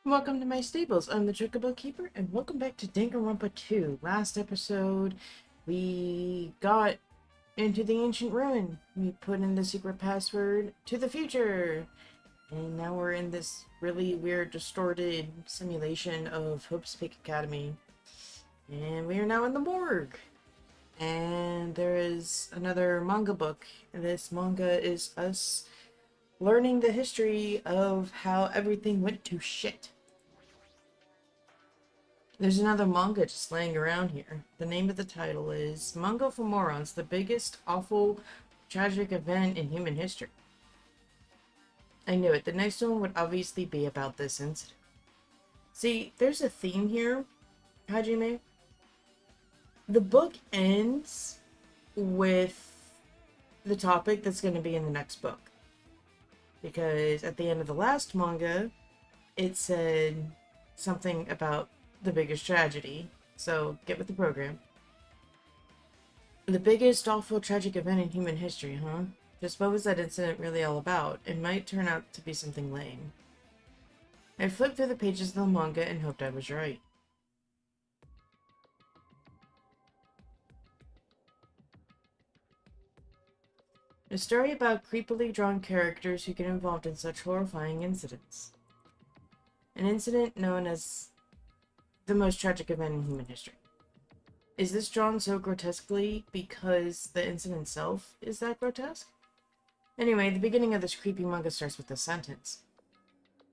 Welcome to my stables. I'm the Chocobo Keeper, and welcome back to Danganronpa 2. Last episode, we got into the ancient ruin. We put in the secret password to the future. And now we're in this really weird, distorted simulation of Hope's Peak Academy. And we are now in the morgue. And there is another manga book. And this manga is us learning the history of how everything went to shit. There's another manga just laying around here. The name of the title is Manga for Morons, the biggest, awful, tragic event in human history. I knew it. The next one would obviously be about this incident. See, there's a theme here, Hajime. The book ends with the topic that's going to be in the next book. Because at the end of the last manga, it said something about the biggest tragedy. So get with the program. The biggest, awful, tragic event in human history, huh? Just what was that incident really all about? It might turn out to be something lame. I flipped through the pages of the manga and hoped I was right. A story about creepily drawn characters who get involved in such horrifying incidents. An incident known as the most tragic event in human history. Is this drawn so grotesquely because the incident itself is that grotesque? Anyway, the beginning of this creepy manga starts with this sentence.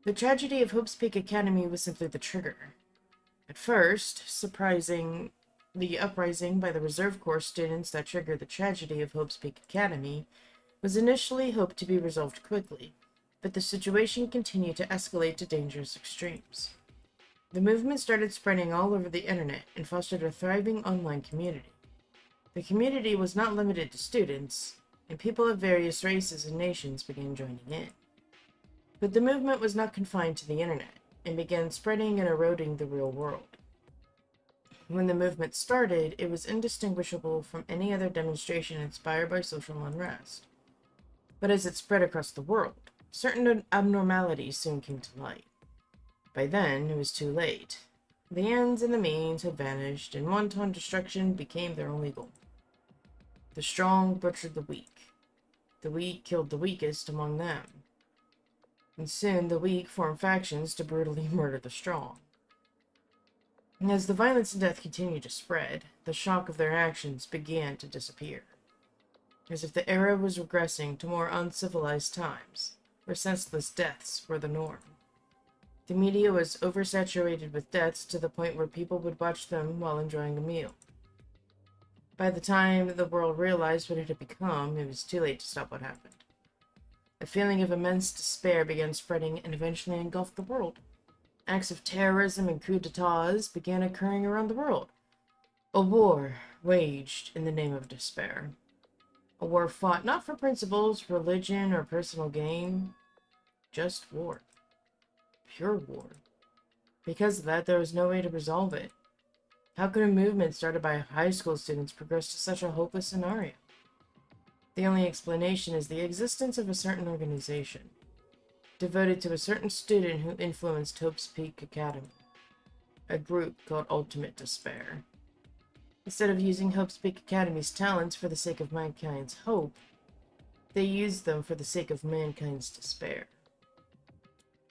The tragedy of Hope's Peak Academy was simply the trigger. At first, surprising, the uprising by the Reserve Corps students that triggered the tragedy of Hope's Peak Academy was initially hoped to be resolved quickly, but the situation continued to escalate to dangerous extremes. The movement started spreading all over the internet and fostered a thriving online community. The community was not limited to students, and people of various races and nations began joining in. But the movement was not confined to the internet, and began spreading and eroding the real world. When the movement started, it was indistinguishable from any other demonstration inspired by social unrest. But as it spread across the world, certain abnormalities soon came to light. By then, it was too late. The ends and the means had vanished, and wanton destruction became their only goal. The strong butchered the weak. The weak killed the weakest among them. And soon the weak formed factions to brutally murder the strong. And as the violence and death continued to spread, the shock of their actions began to disappear. As if the era was regressing to more uncivilized times, where senseless deaths were the norm. The media was oversaturated with deaths to the point where people would watch them while enjoying a meal. By the time the world realized what it had become, it was too late to stop what happened. A feeling of immense despair began spreading and eventually engulfed the world. Acts of terrorism and coups d'etats began occurring around the world. A war waged in the name of despair. A war fought not for principles, religion, or personal gain, just war. Pure war. Because of that, there was no way to resolve it. How could a movement started by high school students progress to such a hopeless scenario? The only explanation is the existence of a certain organization, devoted to a certain student who influenced Hope's Peak Academy, a group called Ultimate Despair. Instead of using Hope's Peak Academy's talents for the sake of mankind's hope, they used them for the sake of mankind's despair.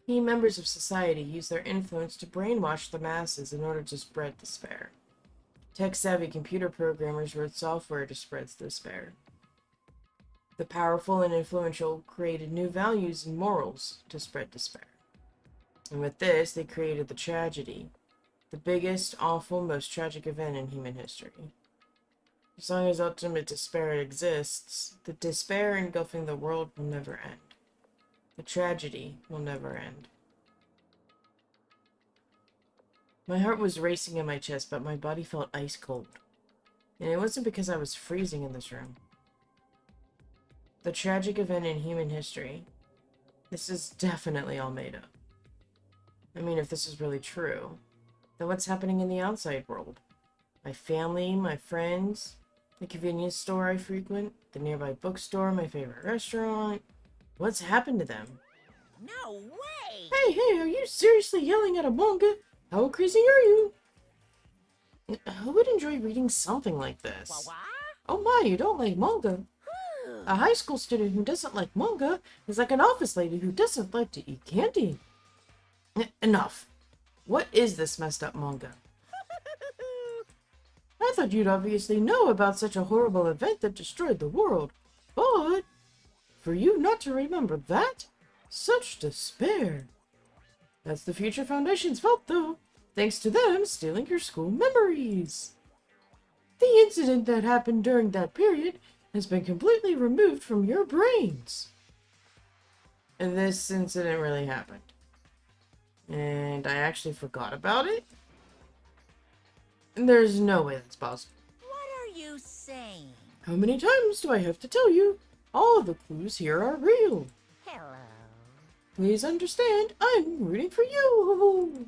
Key members of society used their influence to brainwash the masses in order to spread despair. Tech-savvy computer programmers wrote software to spread despair. The powerful and influential created new values and morals to spread despair. And with this, they created the tragedy, the biggest, awful, most tragic event in human history. As long as ultimate despair exists, the despair engulfing the world will never end. The tragedy will never end. My heart was racing in my chest, but my body felt ice cold. And it wasn't because I was freezing in this room. The tragic event in human history. This is definitely all made up. I mean, if this is really true, then what's happening in the outside world? My family, my friends, the convenience store I frequent, the nearby bookstore, my favorite restaurant. What's happened to them? No way! Hey, are you seriously yelling at a manga? How crazy are you? Who would enjoy reading something like this? Oh my, you don't like manga? A high school student who doesn't like manga is like an office lady who doesn't like to eat candy. Enough. What is this messed up manga? I thought you'd obviously know about such a horrible event that destroyed the world. But for you not to remember that? Such despair. That's the Future Foundation's fault, though. Thanks to them stealing your school memories. The incident that happened during that period has been completely removed from your brains. And this incident really happened. And I actually forgot about it? There's no way that's possible. What are you saying? How many times do I have to tell you? All the clues here are real. Hello. Please understand, I'm rooting for you.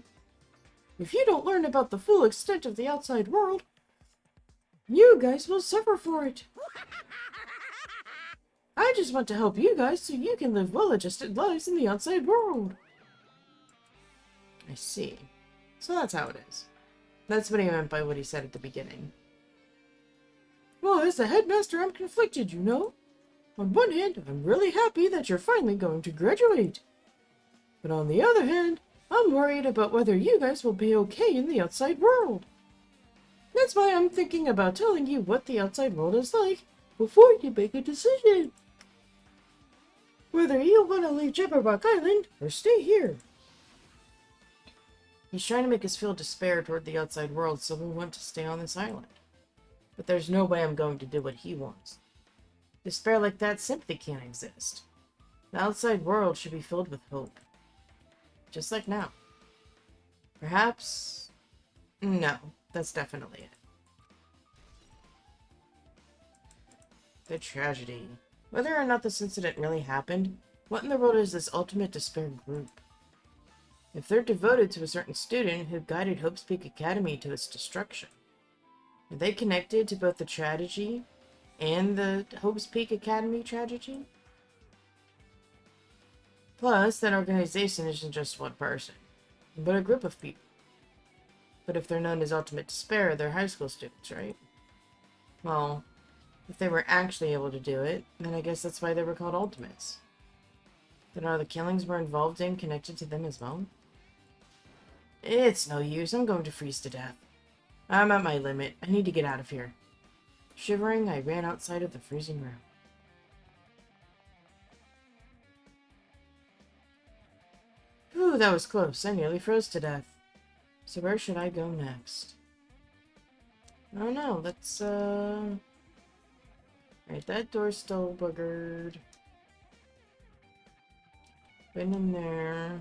If you don't learn about the full extent of the outside world, you guys will suffer for it. I just want to help you guys so you can live well-adjusted lives in the outside world. I see. So that's how it is. That's what he meant by what he said at the beginning. Well, as the headmaster, I'm conflicted, you know. On one hand, I'm really happy that you're finally going to graduate. But on the other hand, I'm worried about whether you guys will be okay in the outside world. That's why I'm thinking about telling you what the outside world is like before you make a decision. Whether you want to leave Jabberwock Island or stay here. He's trying to make us feel despair toward the outside world, so we'll want to stay on this island. But there's no way I'm going to do what he wants. Despair like that simply can't exist. The outside world should be filled with hope. Just like now. Perhaps... No, that's definitely it. The tragedy. Whether or not this incident really happened, what in the world is this ultimate despair group? If they're devoted to a certain student who guided Hope's Peak Academy to its destruction, are they connected to both the tragedy and the Hope's Peak Academy tragedy? Plus, that organization isn't just one person, but a group of people. But if they're known as Ultimate Despair, they're high school students, right? Well, if they were actually able to do it, then I guess that's why they were called Ultimates. Then are the killings we're involved in connected to them as well? It's no use, I'm going to freeze to death. I'm at my limit, I need to get out of here. Shivering, I ran outside of the freezing room. Ooh, that was close. I nearly froze to death. So where should I go next? I don't know. Let's, Right, that door's still boogered. Been in there.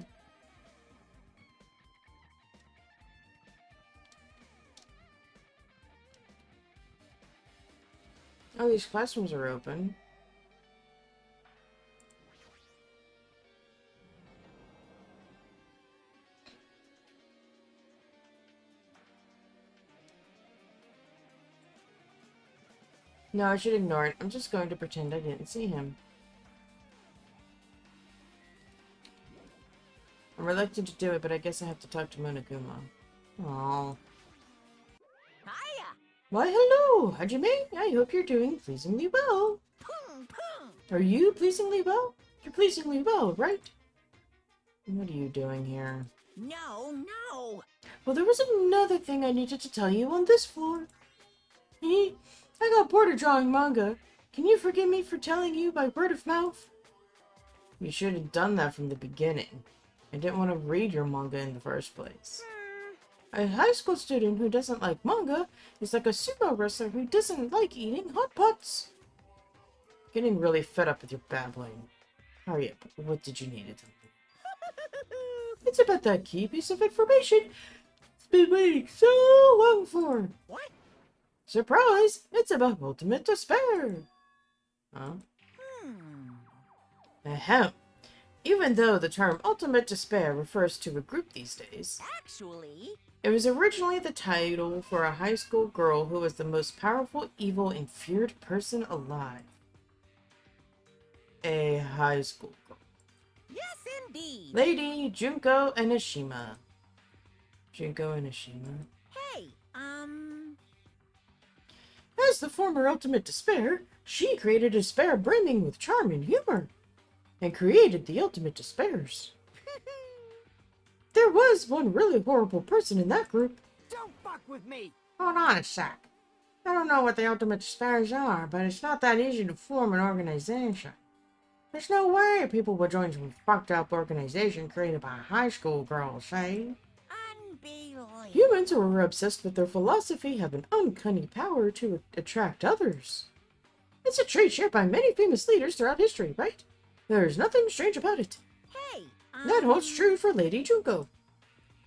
Oh, these classrooms are open. No, I should ignore it. I'm just going to pretend I didn't see him. I'm reluctant to do it, but I guess I have to talk to Monokuma. Aww. Hiya. Why, hello, Hajime. I hope you're doing pleasingly well. Pum, pum. Are you pleasingly well? You're pleasingly well, right? What are you doing here? No, no. Well, there was another thing I needed to tell you on this floor. I got bored of drawing manga. Can you forgive me for telling you by word of mouth? You should have done that from the beginning. I didn't want to read your manga in the first place. A high school student who doesn't like manga is like a sumo wrestler who doesn't like eating hot pots. Getting really fed up with your babbling. Hurry up. What did you need to tell me? It's about that key piece of information it's been waiting so long for. What? Surprise! It's about ultimate despair. Huh? Ahem. Even though the term ultimate despair refers to a group these days, Actually, it was originally the title for a high school girl who was the most powerful, evil, and feared person alive. A high school girl. Yes, indeed. Lady Junko Enoshima. Junko Enoshima. Hey, As the former Ultimate Despair, she created a despair brimming with charm and humor, and created the Ultimate Despairs. There was one really horrible person in that group. Don't fuck with me! Hold on a sec. I don't know what the Ultimate Despairs are, but it's not that easy to form an organization. There's no way people would join some fucked up organization created by high school girls, say. unbelievable. Humans who are obsessed with their philosophy have an uncanny power to attract others. It's a trait shared by many famous leaders throughout history, right? There's nothing strange about it. Hey, That holds true for Lady Junko.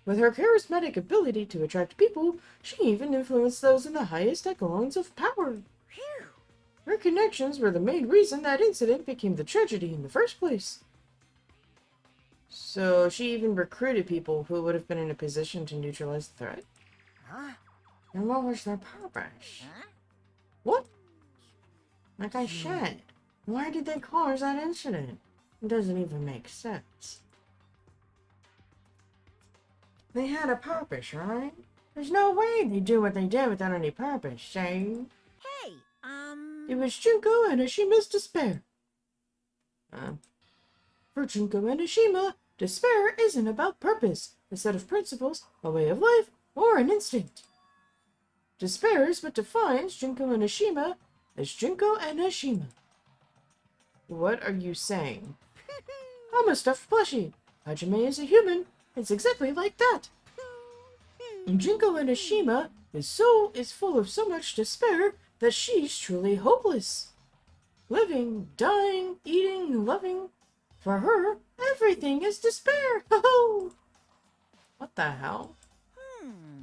With her charismatic ability to attract people, she even influenced those in the highest echelons of power. Phew. Her connections were the main reason that incident became the tragedy in the first place. So she even recruited people who would have been in a position to neutralize the threat. Huh? And what was their purpose? Huh? What? Like I said, why did they cause that incident? It doesn't even make sense. They had a purpose, right? There's no way they do what they did without any purpose, say? Hey, It was Junko Enoshima's despair. For Junko Enoshima, despair isn't about purpose, a set of principles, a way of life, or an instinct. Despair is what defines Junko Enoshima as Junko Enoshima. What are you saying? I'm a stuffed plushie. Hajime is a human. It's exactly like that. And Junko Enoshima is full of so much despair that she's truly hopeless. Living, dying, eating, loving. For her, everything is despair. Ho-ho! What the hell?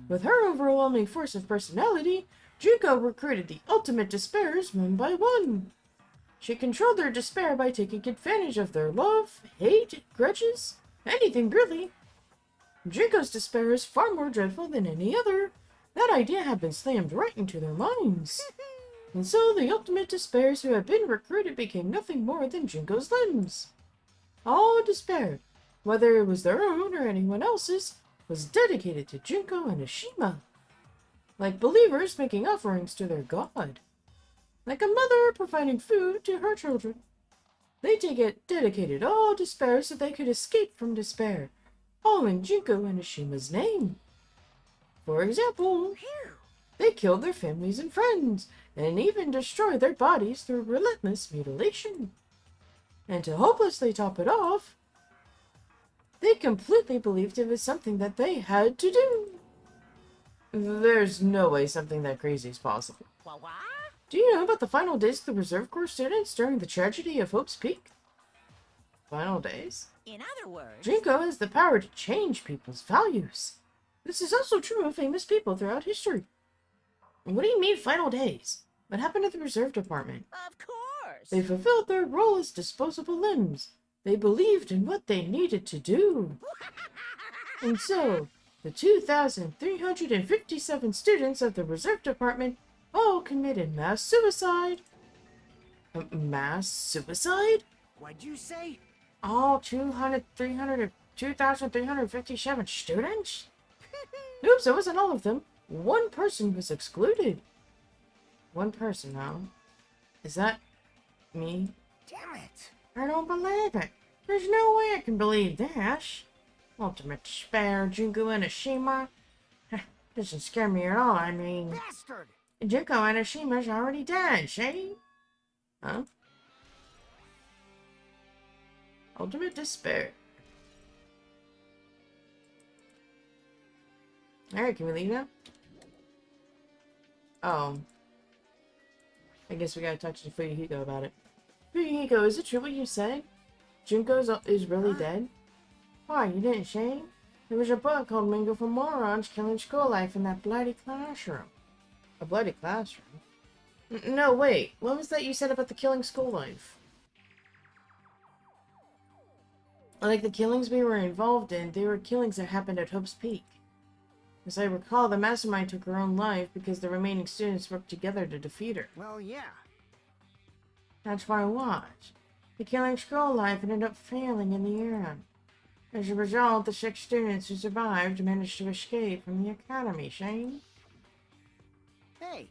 With her overwhelming force of personality, Junko recruited the ultimate despairs one by one. She controlled their despair by taking advantage of their love, hate, grudges, anything really. Junko's despair is far more dreadful than any other. That idea had been slammed right into their minds. And so the ultimate despairs who had been recruited became nothing more than Junko's limbs. All despair, whether it was their own or anyone else's, was dedicated to Junko Enoshima. Like believers making offerings to their god. Like a mother providing food to her children. They dedicated all despair so they could escape from despair, all in Junko Enoshima's name. For example, they killed their families and friends, and even destroyed their bodies through relentless mutilation. And to hopelessly top it off, they completely believed it was something that they had to do. There's no way something that crazy is possible. What? Do you know about the final days of the Reserve Corps students during the tragedy of Hope's Peak? Final days? In other words, Junko has the power to change people's values. This is also true of famous people throughout history. What do you mean, final days? What happened to the Reserve Department? of course. They fulfilled their role as disposable limbs. They believed in what they needed to do. And so, the 2,357 students of the Reserve Department all committed mass suicide. Mass suicide? What'd you say? All 2,357 students? Oops, it wasn't all of them. One person was excluded. One person, huh? Is that me? Damn it! I don't believe it. There's no way I can believe this. Ultimate despair, Junko Enoshima. Doesn't scare me at all. I mean, Bastard! Junko Enoshima's already dead, see? Huh? Ultimate despair. Alright, can we leave now? Oh. I guess we gotta talk to Fuyuhiko about it. Fuyuhiko, is it true what you said? Junko is really dead? Why, you didn't say? There was a book called Mango for Morons Killing School Life in that bloody classroom. A bloody classroom? No, wait. What was that you said about the killing school life? Like the killings we were involved in, they were killings that happened at Hope's Peak. As I recall, the mastermind took her own life because the remaining students worked together to defeat her. Well, yeah. That's why what? The killing school life ended up failing in the end. As a result, the 6 students who survived managed to escape from the academy, Shane. Hey,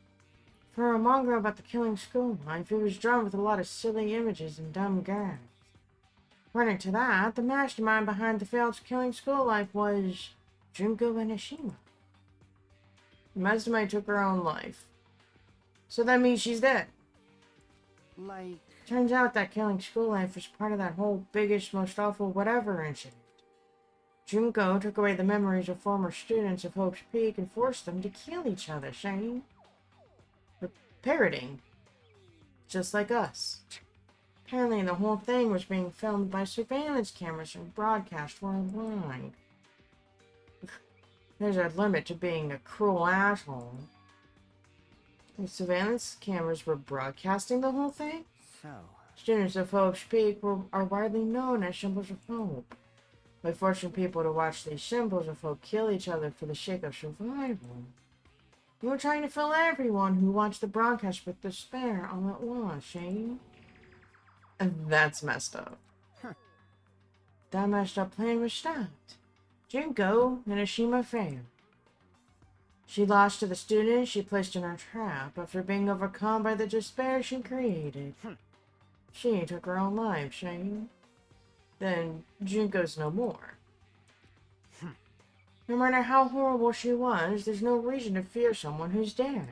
For a manga about the killing school life, it was drawn with a lot of silly images and dumb gags. According to that, the mastermind behind the failed killing school life was Junko Enoshima. The mastermind took her own life. So that means she's dead. like... Turns out that killing school life was part of that whole biggest, most awful whatever incident. Junko took away the memories of former students of Hope's Peak and forced them to kill each other, Shane. Parroting. Just like us. Apparently the whole thing was being filmed by surveillance cameras and broadcast worldwide. There's a limit to being a cruel asshole. The surveillance cameras were broadcasting the whole thing? So... Students of Hope's Peak are widely known as symbols of hope. By forcing people to watch these symbols of hope kill each other for the sake of survival. You were trying to fill everyone who watched the broadcast with despair all at once, Shane. And that's messed up. Huh. That messed up plan was stopped. Junko Enoshima failed. She lost to the students she placed in her trap after being overcome by the despair she created. She took her own life, Shane. Then Junko's no more. No matter how horrible she was, there's no reason to fear someone who's dead.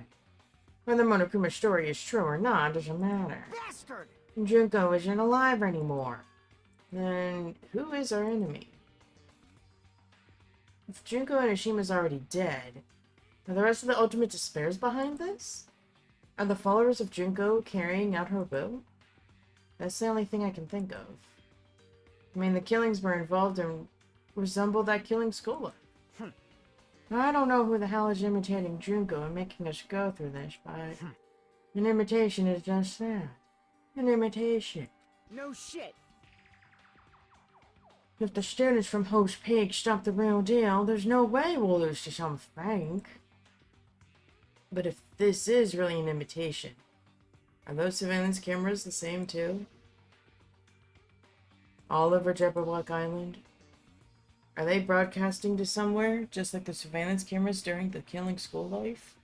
Whether Monokuma's story is true or not doesn't matter. Bastard! Junko isn't alive anymore. Then who is our enemy? If Junko Enoshima's already dead, are the rest of the Ultimate Despairs behind this? Are the followers of Junko carrying out her will? That's the only thing I can think of. I mean, the killings were involved and resemble that killing school life. I don't know who the hell is imitating Junko and making us go through this, but an imitation is just that. An imitation. No shit! If the students from Hope's Peak stop the real deal, there's no way we'll lose to some Frank. But if this is really an imitation, are those surveillance cameras the same too? All over Jabberwock Island? Are they broadcasting to somewhere, just like the surveillance cameras during the killing school life?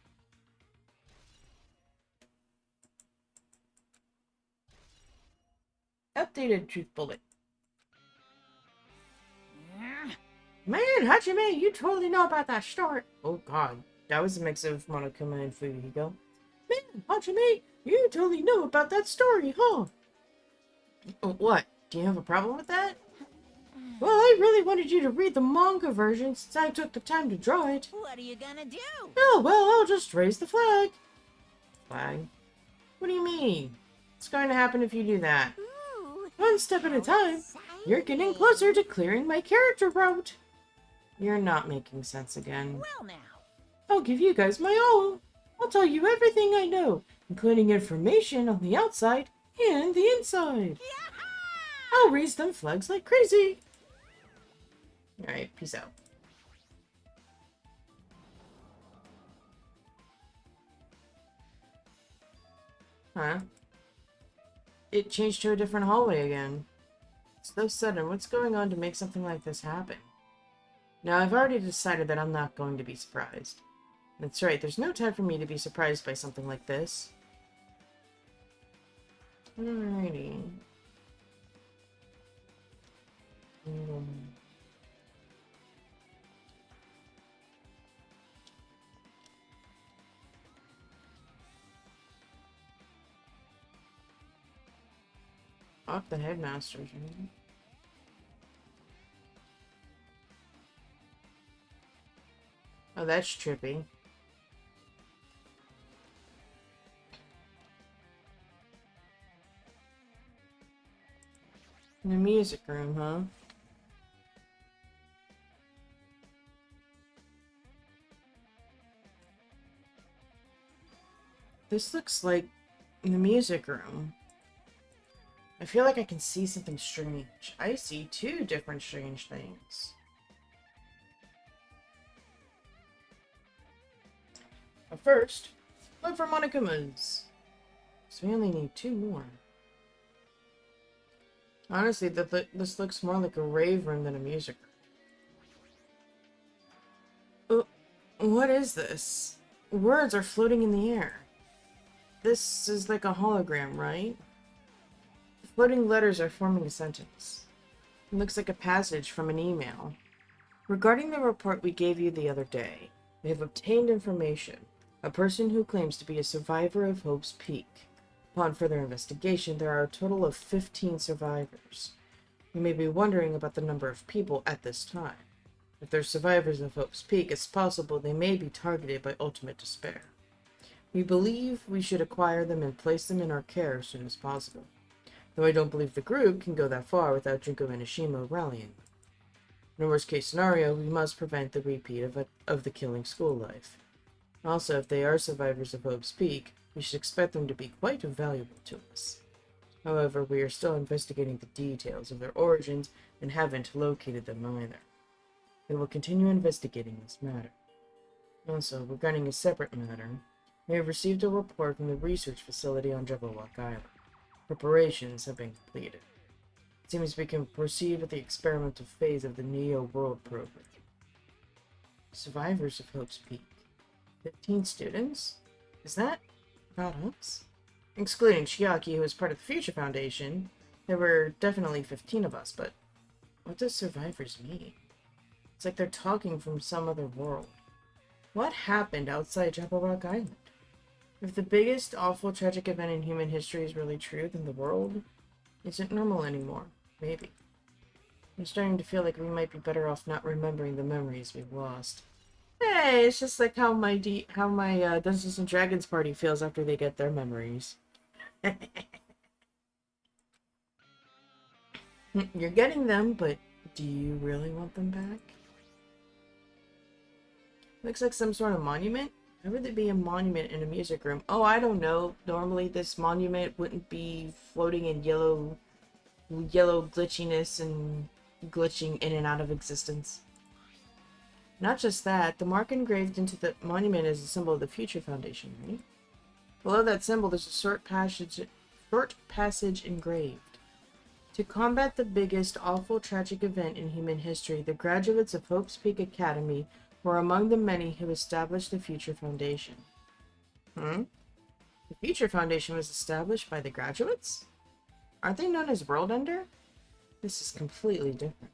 Updated truth bullet. Man, Hajime, you totally know about that story. Oh god, that was a mix of Monokuma and Fuyuhiko. Man, Hajime, you totally know about that story, huh? Oh, what? Do you have a problem with that? Well, I really wanted you to read the manga version since I took the time to draw it. What are you gonna do? Oh, well, I'll just raise the flag. Flag? What do you mean? What's going to happen if you do that? Ooh, One step at a how time. You're getting exciting. closer to clearing my character route. You're not making sense again. Well now. I'll give you guys my all. I'll tell you everything I know, including information on the outside and the inside. I'll raise them flags like crazy. Alright, peace out. Huh? It changed to a different hallway again. It's so sudden. What's going on to make something like this happen? Now, I've already decided that I'm not going to be surprised. That's right, there's no time for me to be surprised by something like this. Alrighty. Off the headmasters, right? Oh, that's trippy. In the music room, huh? This looks like in the music room. I feel like I can see something strange. I see two different strange things. But first, look for Monokumas. So we only need two more. Honestly, this looks more like a rave room than a music room. What is this? Words are floating in the air. This is like a hologram, right? Floating letters are forming a sentence. It looks like a passage from an email. Regarding the report we gave you the other day, we have obtained information. A person who claims to be a survivor of Hope's Peak. Upon further investigation, there are a total of 15 survivors. You may be wondering about the number of people at this time. If they're survivors of Hope's Peak, it's possible they may be targeted by ultimate despair. We believe we should acquire them and place them in our care as soon as possible. Though I don't believe the group can go that far without Junko and Ishima rallying. In a worst-case scenario, we must prevent the repeat of the killing school life. Also, if they are survivors of Hope's Peak, we should expect them to be quite valuable to us. However, we are still investigating the details of their origins and haven't located them either. We will continue investigating this matter. Also, regarding a separate matter, we have received a report from the research facility on Jabberwock Island. Preparations have been completed. It seems we can proceed with the experimental phase of the Neo World program. Survivors of Hope's Peak. 15 students? Is that about us? Excluding Chiaki, who is part of the Future Foundation, there were definitely 15 of us, but what does survivors mean? It's like they're talking from some other world. What happened outside Jabberwock Island? If the biggest, awful, tragic event in human history is really true, then the world isn't normal anymore. Maybe. I'm starting to feel like we might be better off not remembering the memories we've lost. Hey, it's just like how my Dungeons and Dragons party feels after they get their memories. You're getting them, but do you really want them back? Looks like some sort of monument. Why would there be a monument in a music room? Oh, I don't know. Normally this monument wouldn't be floating in yellow glitchiness and glitching in and out of existence. Not just that, the mark engraved into the monument is a symbol of the Future Foundation, right? Below that symbol, there's a short passage engraved. To combat the biggest, awful, tragic event in human history, the graduates of Hope's Peak Academy were among the many who established the Future Foundation. The Future Foundation was established by the graduates? Aren't they known as World Ender? This is completely different.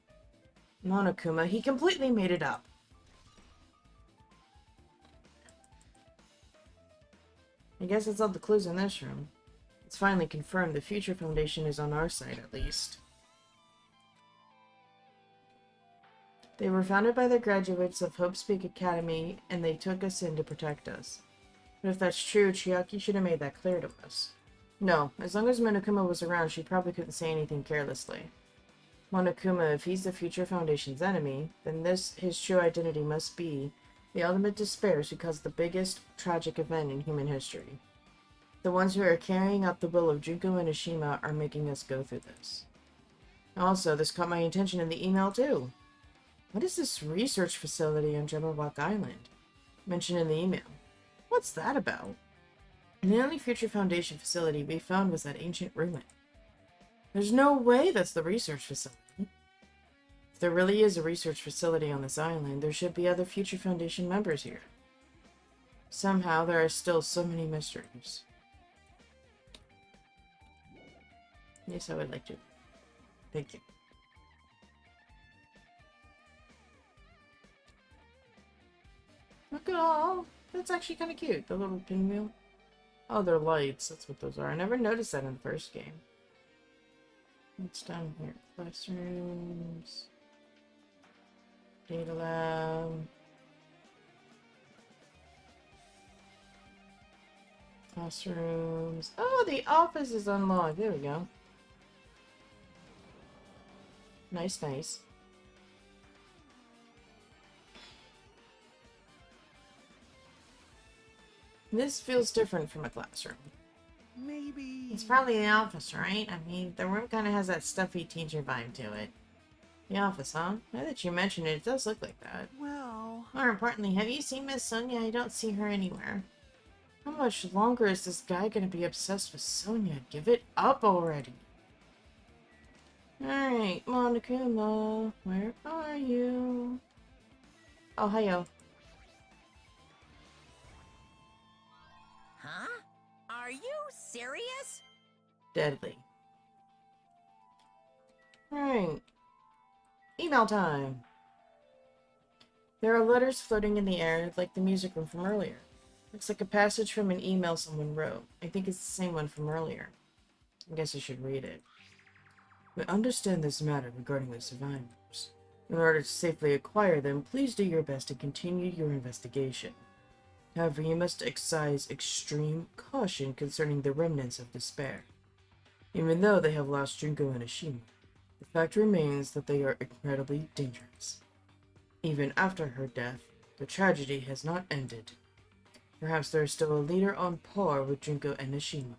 Monokuma, he completely made it up. I guess that's all the clues in this room. It's finally confirmed the Future Foundation is on our side, at least. They were founded by the graduates of Hope's Peak Academy, and they took us in to protect us. But if that's true, Chiaki should have made that clear to us. No, as long as Monokuma was around, she probably couldn't say anything carelessly. Monokuma, if he's the Future Foundation's enemy, then his true identity must be the ultimate despairs who caused the biggest tragic event in human history. The ones who are carrying out the will of Junko and Ishima are making us go through this. Also, this caught my attention in the email too. What is this research facility on Jabberwock Island? Mentioned in the email. What's that about? The only Future Foundation facility we found was that ancient ruin. There's no way that's the research facility. If there really is a research facility on this island, there should be other Future Foundation members here. Somehow, there are still so many mysteries. Yes, I would like to. Thank you. Look at all. That's actually kind of cute. The little pinwheel. Oh, they're lights. That's what those are. I never noticed that in the first game. What's down here? Classrooms. Data lab. Classrooms. Oh, the office is unlocked. There we go. Nice, nice. This feels different from a classroom. Maybe... It's probably the office, right? I mean, the room kind of has that stuffy teacher vibe to it. The office, huh? Now that you mention it, it does look like that. Well... More importantly, have you seen Miss Sonia? I don't see her anywhere. How much longer is this guy gonna be obsessed with Sonia? Give it up already. Alright, Monokuma, where are you? Oh, hiyo. Huh? Are you serious? Deadly. Alright. Email time. There are letters floating in the air, like the music room from earlier. Looks like a passage from an email someone wrote. I think it's the same one from earlier. I guess I should read it. We understand this matter regarding the survivors. In order to safely acquire them, please do your best to continue your investigation. However, you must exercise extreme caution concerning the remnants of despair. Even though they have lost Junko and Ashima, the fact remains that they are incredibly dangerous. Even after her death, the tragedy has not ended. Perhaps there is still a leader on par with Junko and Ashima.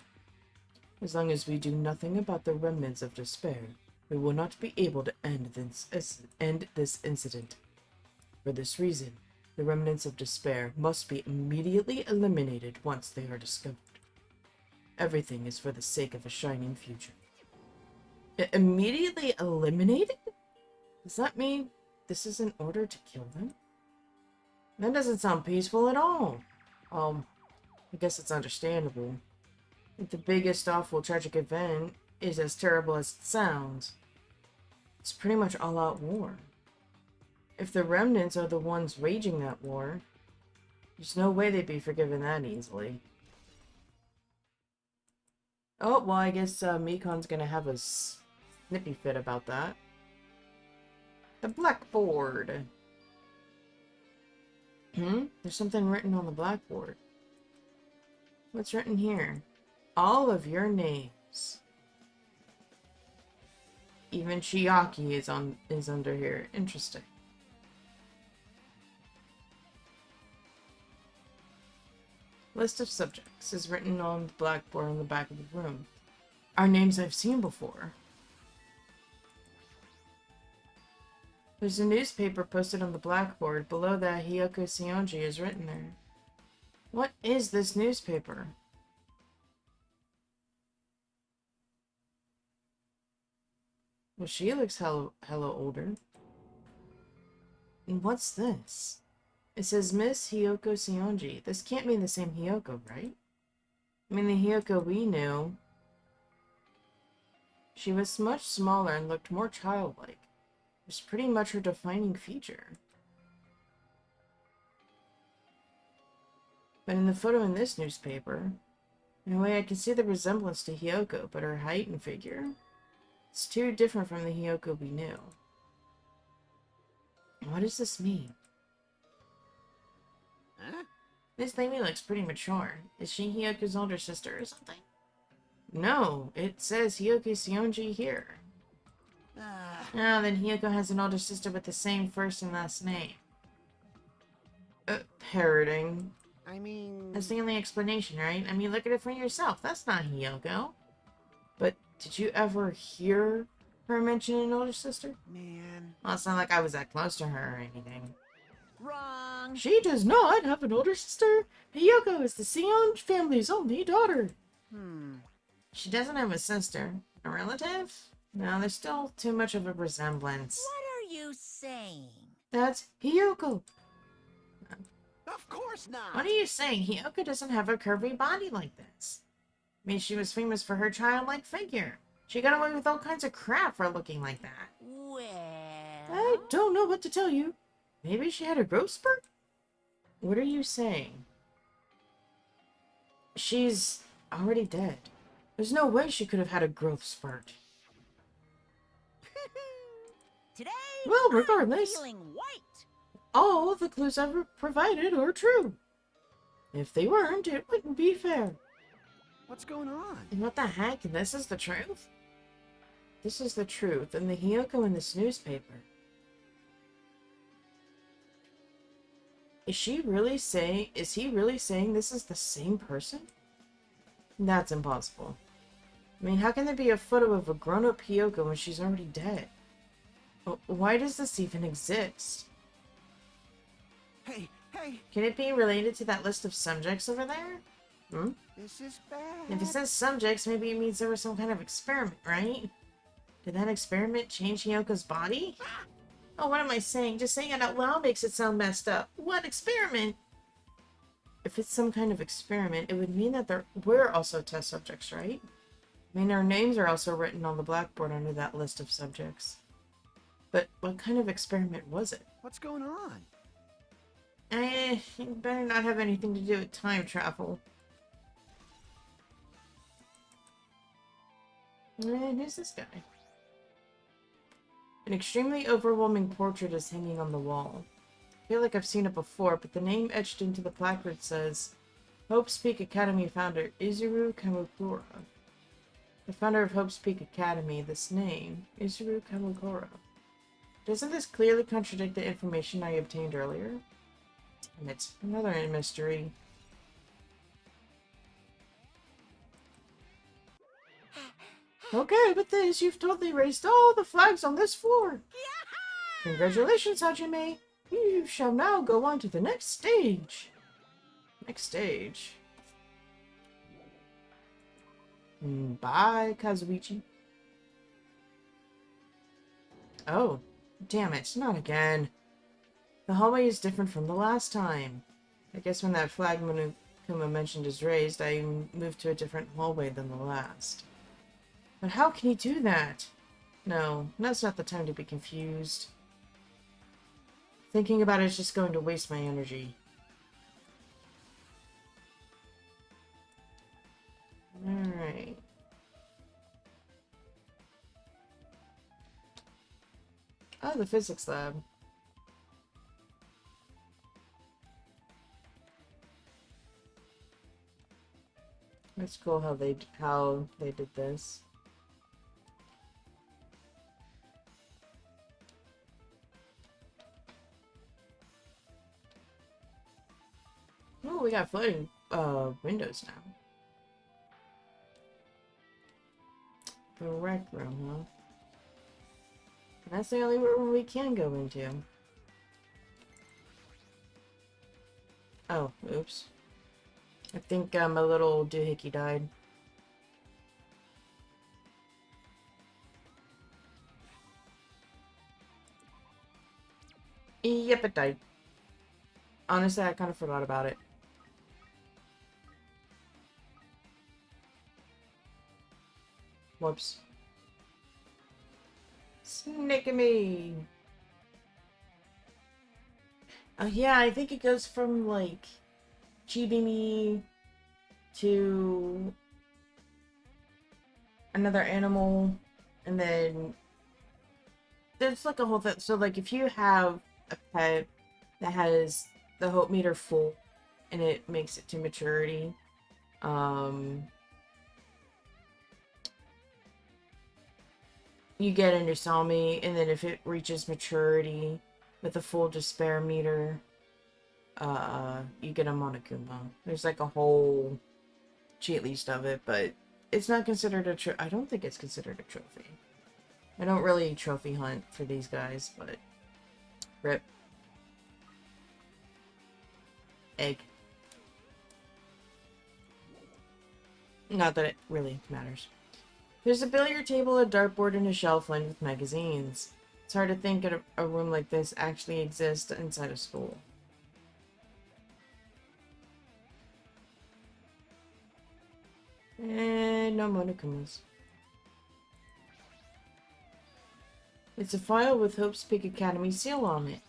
As long as we do nothing about the remnants of despair, we will not be able to end this incident. For this reason, the remnants of despair must be immediately eliminated once they are discovered. Everything is for the sake of a shining future. Immediately eliminated? Does that mean this is in order to kill them? That doesn't sound peaceful at all. I guess it's understandable. If the biggest awful tragic event is as terrible as it sounds, it's pretty much all-out war. If the remnants are the ones waging that war, there's no way they'd be forgiven that easily. Oh, well, I guess Mikon's gonna have a snippy fit about that. The blackboard. There's something written on the blackboard. What's written here? All of your names. Even Chiaki is under here. Interesting. List of subjects is written on the blackboard on the back of the room. Are names I've seen before. There's a newspaper posted on the blackboard. Below that, Hiyoko Sionji is written there. What is this newspaper? Well, she looks hella older. And what's this? It says Miss Hiyoko Sionji. This can't mean the same Hiyoko, right? I mean, the Hiyoko we knew. She was much smaller and looked more childlike. It was pretty much her defining feature. But in the photo in this newspaper, in a way I can see the resemblance to Hiyoko, but her height and figure, it's too different from the Hiyoko we knew. What does this mean? Huh? This lady looks pretty mature. Is she Hiyoko's older sister or something? No, it says Hiyoko Sionji here. Then Hiyoko has an older sister with the same first and last name. Parroting. I mean... That's the only explanation, right? I mean, look at it for yourself. That's not Hiyoko. But did you ever hear her mention an older sister? Man... Well, it's not like I was that close to her or anything. Wrong. She does not have an older sister. Hiyoko is the Sion family's only daughter. She doesn't have a sister. A relative? No, there's still too much of a resemblance. What are you saying? That's Hiyoko. Of course not! What are you saying? Hiyoko doesn't have a curvy body like this. I mean, she was famous for her childlike figure. She got away with all kinds of crap for looking like that. Well... I don't know what to tell you. Maybe she had a growth spurt? What are you saying? She's already dead. There's no way she could have had a growth spurt. Today, Well, I'm regardless, feeling white. all of the clues I've provided are true. If they weren't, it wouldn't be fair. What's going on? And what the heck? This is the truth? This is the truth, and the Hiyoko in this newspaper. Is he really saying this is the same person? That's impossible. I mean, how can there be a photo of a grown-up Hiyoko when she's already dead? Why does this even exist? Hey! Can it be related to that list of subjects over there? This is bad. If it says subjects, maybe it means there was some kind of experiment, right? Did that experiment change Hyoko's body? Oh, what am I saying? Just saying it out loud makes it sound messed up. What experiment? If it's some kind of experiment, it would mean that we're also test subjects, right? I mean, our names are also written on the blackboard under that list of subjects. But what kind of experiment was it? What's going on? It better not have anything to do with time travel. Who's this guy? An extremely overwhelming portrait is hanging on the wall. I feel like I've seen it before, but the name etched into the placard says, Hope's Peak Academy founder Izuru Kamukura. The founder of Hope's Peak Academy, this name, Izuru Kamukura. Doesn't this clearly contradict the information I obtained earlier? Damn it, another mystery. Okay, with this, you've totally raised all the flags on this floor. Congratulations, Hajime. You shall now go on to the next stage. Next stage. Bye, Kazuichi. Oh, damn it, not again. The hallway is different from the last time. I guess when that flag Monokuma mentioned is raised, I moved to a different hallway than the last. But how can he do that? No, now's not the time to be confused. Thinking about it is just going to waste my energy. Alright. Oh, the physics lab. It's cool how they did this. Oh, we got floating windows now. The rec room, huh? And that's the only room we can go into. Oh, oops. I think my little doohickey died. Yep, it died. Honestly, I kind of forgot about it. Whoops. Snake me! Yeah, I think it goes from, like, Chibi-me to another animal, and then there's, like, a whole thing. So, like, if you have a pet that has the hope meter full, and it makes it to maturity, you get a Nusami, and then if it reaches maturity with a full despair meter, you get a Monokuma. There's like a whole cheat list of it, but it's not considered a I don't think it's considered a trophy. I don't really trophy hunt for these guys, but rip. Egg. Not that it really matters. There's a billiard table, a dartboard, and a shelf lined with magazines. It's hard to think that a room like this actually exists inside a school. And no Monokumas. It's a file with Hope's Peak Academy seal on it.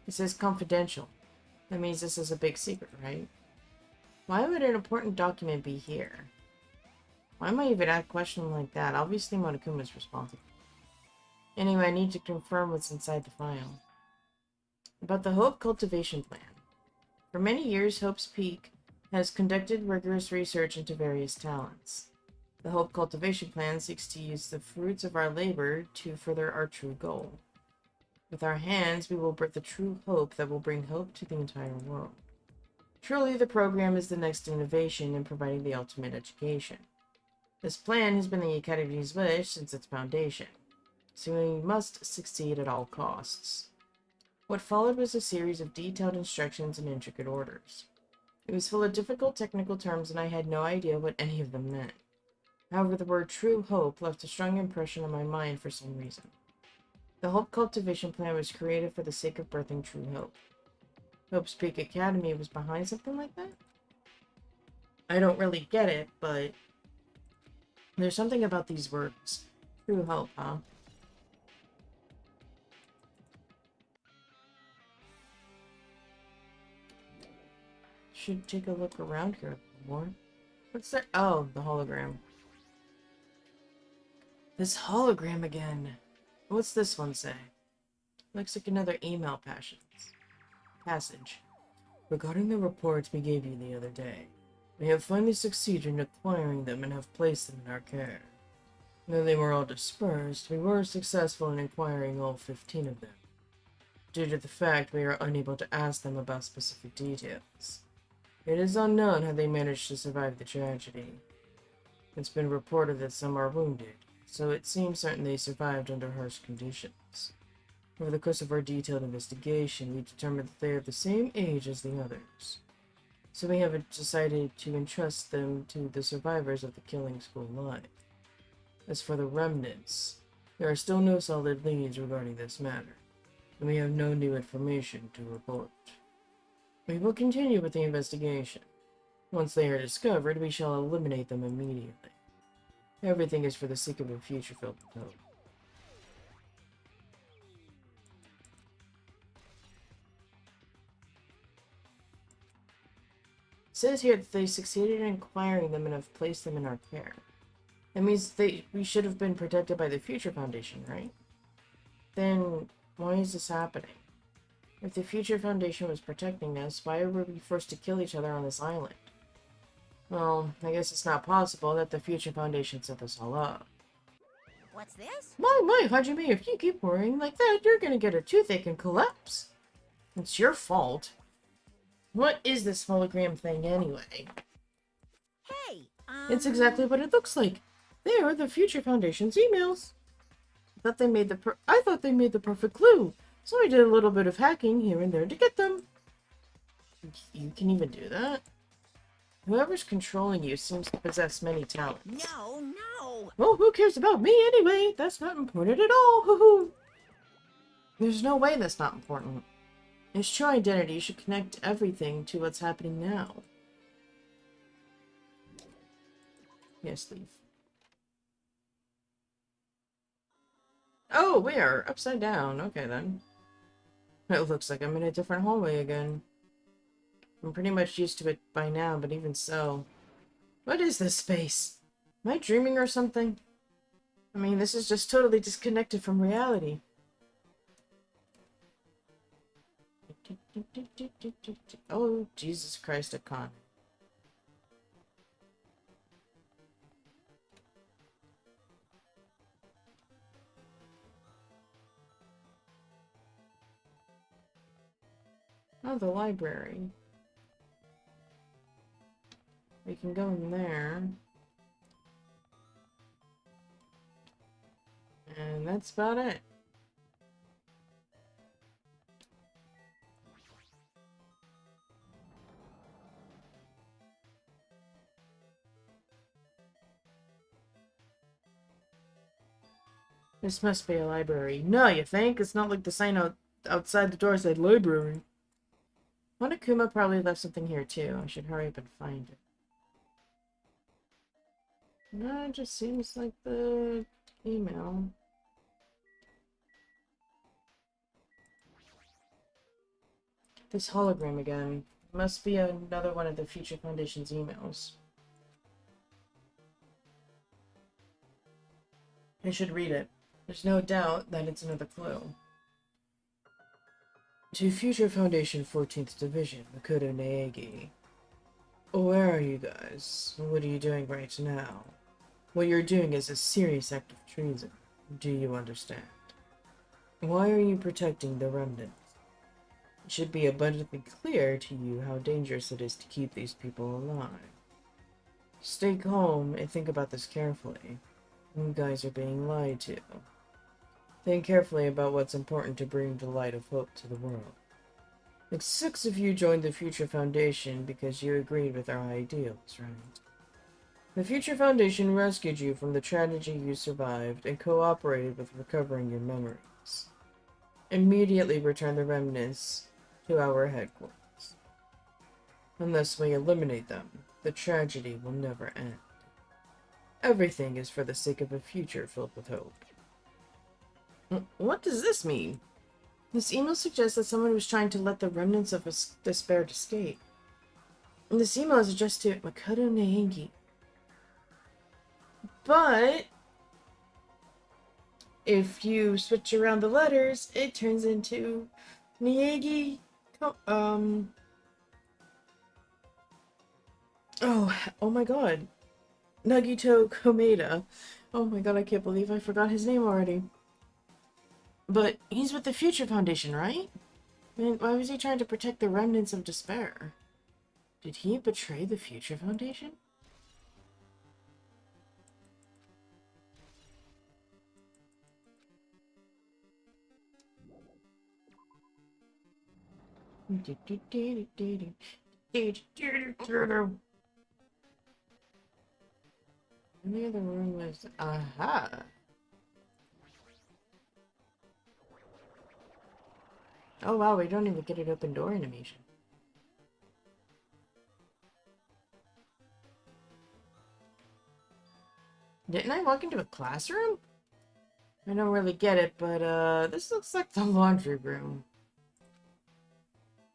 It says confidential. That means this is a big secret, right? Why would an important document be here? Why am I even at a question like that? Obviously Monokuma is responsible. Anyway, I need to confirm what's inside the file. About the Hope Cultivation Plan. For many years, Hope's Peak has conducted rigorous research into various talents. The Hope Cultivation Plan seeks to use the fruits of our labor to further our true goal. With our hands, we will birth the true hope that will bring hope to the entire world. Truly, the program is the next innovation in providing the ultimate education. This plan has been the Academy's wish since its foundation, so we must succeed at all costs. What followed was a series of detailed instructions and intricate orders. It was full of difficult technical terms, and I had no idea what any of them meant. However, the word True Hope left a strong impression on my mind for some reason. The Hope Cultivation Plan was created for the sake of birthing true hope. Hope's Peak Academy was behind something like that? I don't really get it, but there's something about these words. True hope, huh? Should take a look around here a little more. What's that? Oh, the hologram. This hologram again. What's this one say? Looks like another email passage. Regarding the reports we gave you the other day, we have finally succeeded in acquiring them and have placed them in our care. Though they were all dispersed, we were successful in acquiring all 15 of them. Due to the fact we are unable to ask them about specific details. It is unknown how they managed to survive the tragedy. It's been reported that some are wounded, so it seems certain they survived under harsh conditions. Over the course of our detailed investigation, we determined that they are the same age as the others. So we have decided to entrust them to the survivors of the killing school life. As for the remnants, there are still no solid leads regarding this matter, and we have no new information to report. We will continue with the investigation. Once they are discovered, we shall eliminate them immediately. Everything is for the sake of a future filled with hope. It says here that they succeeded in acquiring them and have placed them in our care. That means we should have been protected by the Future Foundation, right? Then why is this happening? If the Future Foundation was protecting us, why were we forced to kill each other on this island? Well, I guess it's not possible that the Future Foundation set this all up. What's this? My, Hajime, if you keep worrying like that, you're gonna get a toothache and collapse. It's your fault. What is this hologram thing anyway? Hey, It's exactly what it looks like. They are the Future Foundation's emails. I thought they made the perfect clue, so I did a little bit of hacking here and there to get them. You can even do that? Whoever's controlling you seems to possess many talents. No. Well, who cares about me anyway? That's not important at all. Hoo-hoo. There's no way that's not important. Its true identity should connect everything to what's happening now. Yes, leave. Oh, we are upside down. Okay, then. It looks like I'm in a different hallway again. I'm pretty much used to it by now, but even so. What is this space? Am I dreaming or something? I mean, this is just totally disconnected from reality. Oh, Jesus Christ, a con. Oh, the library. We can go in there. And that's about it. This must be a library. No, you think? It's not like the sign outside the door said library. Monokuma probably left something here too. I should hurry up and find it. No, it just seems like the email. This hologram again. Must be another one of the Future Foundation's emails. I should read it. There's no doubt that it's another clue. To Future Foundation 14th Division, Makoto Naegi. Where are you guys? What are you doing right now? What you're doing is a serious act of treason. Do you understand? Why are you protecting the remnants? It should be abundantly clear to you how dangerous it is to keep these people alive. Stay calm and think about this carefully. You guys are being lied to. Think carefully about what's important to bring the light of hope to the world. Like 6 of you joined the Future Foundation because you agreed with our ideals, right? The Future Foundation rescued you from the tragedy you survived and cooperated with recovering your memories. Immediately return the remnants to our headquarters. Unless we eliminate them, the tragedy will never end. Everything is for the sake of a future filled with hope. What does this mean? This email suggests that someone was trying to let the remnants of despair escape. And this email is addressed to Makoto Naegi. But if you switch around the letters, it turns into Naegi. Oh my god. Nagito Komeda. Oh my god, I can't believe I forgot his name already. But he's with the Future Foundation, right? Man, why was he trying to protect the remnants of despair? Did he betray the Future Foundation? Any other room was... Aha! Oh wow, we don't even get an open door animation. Didn't I walk into a classroom? I don't really get it, but this looks like the laundry room.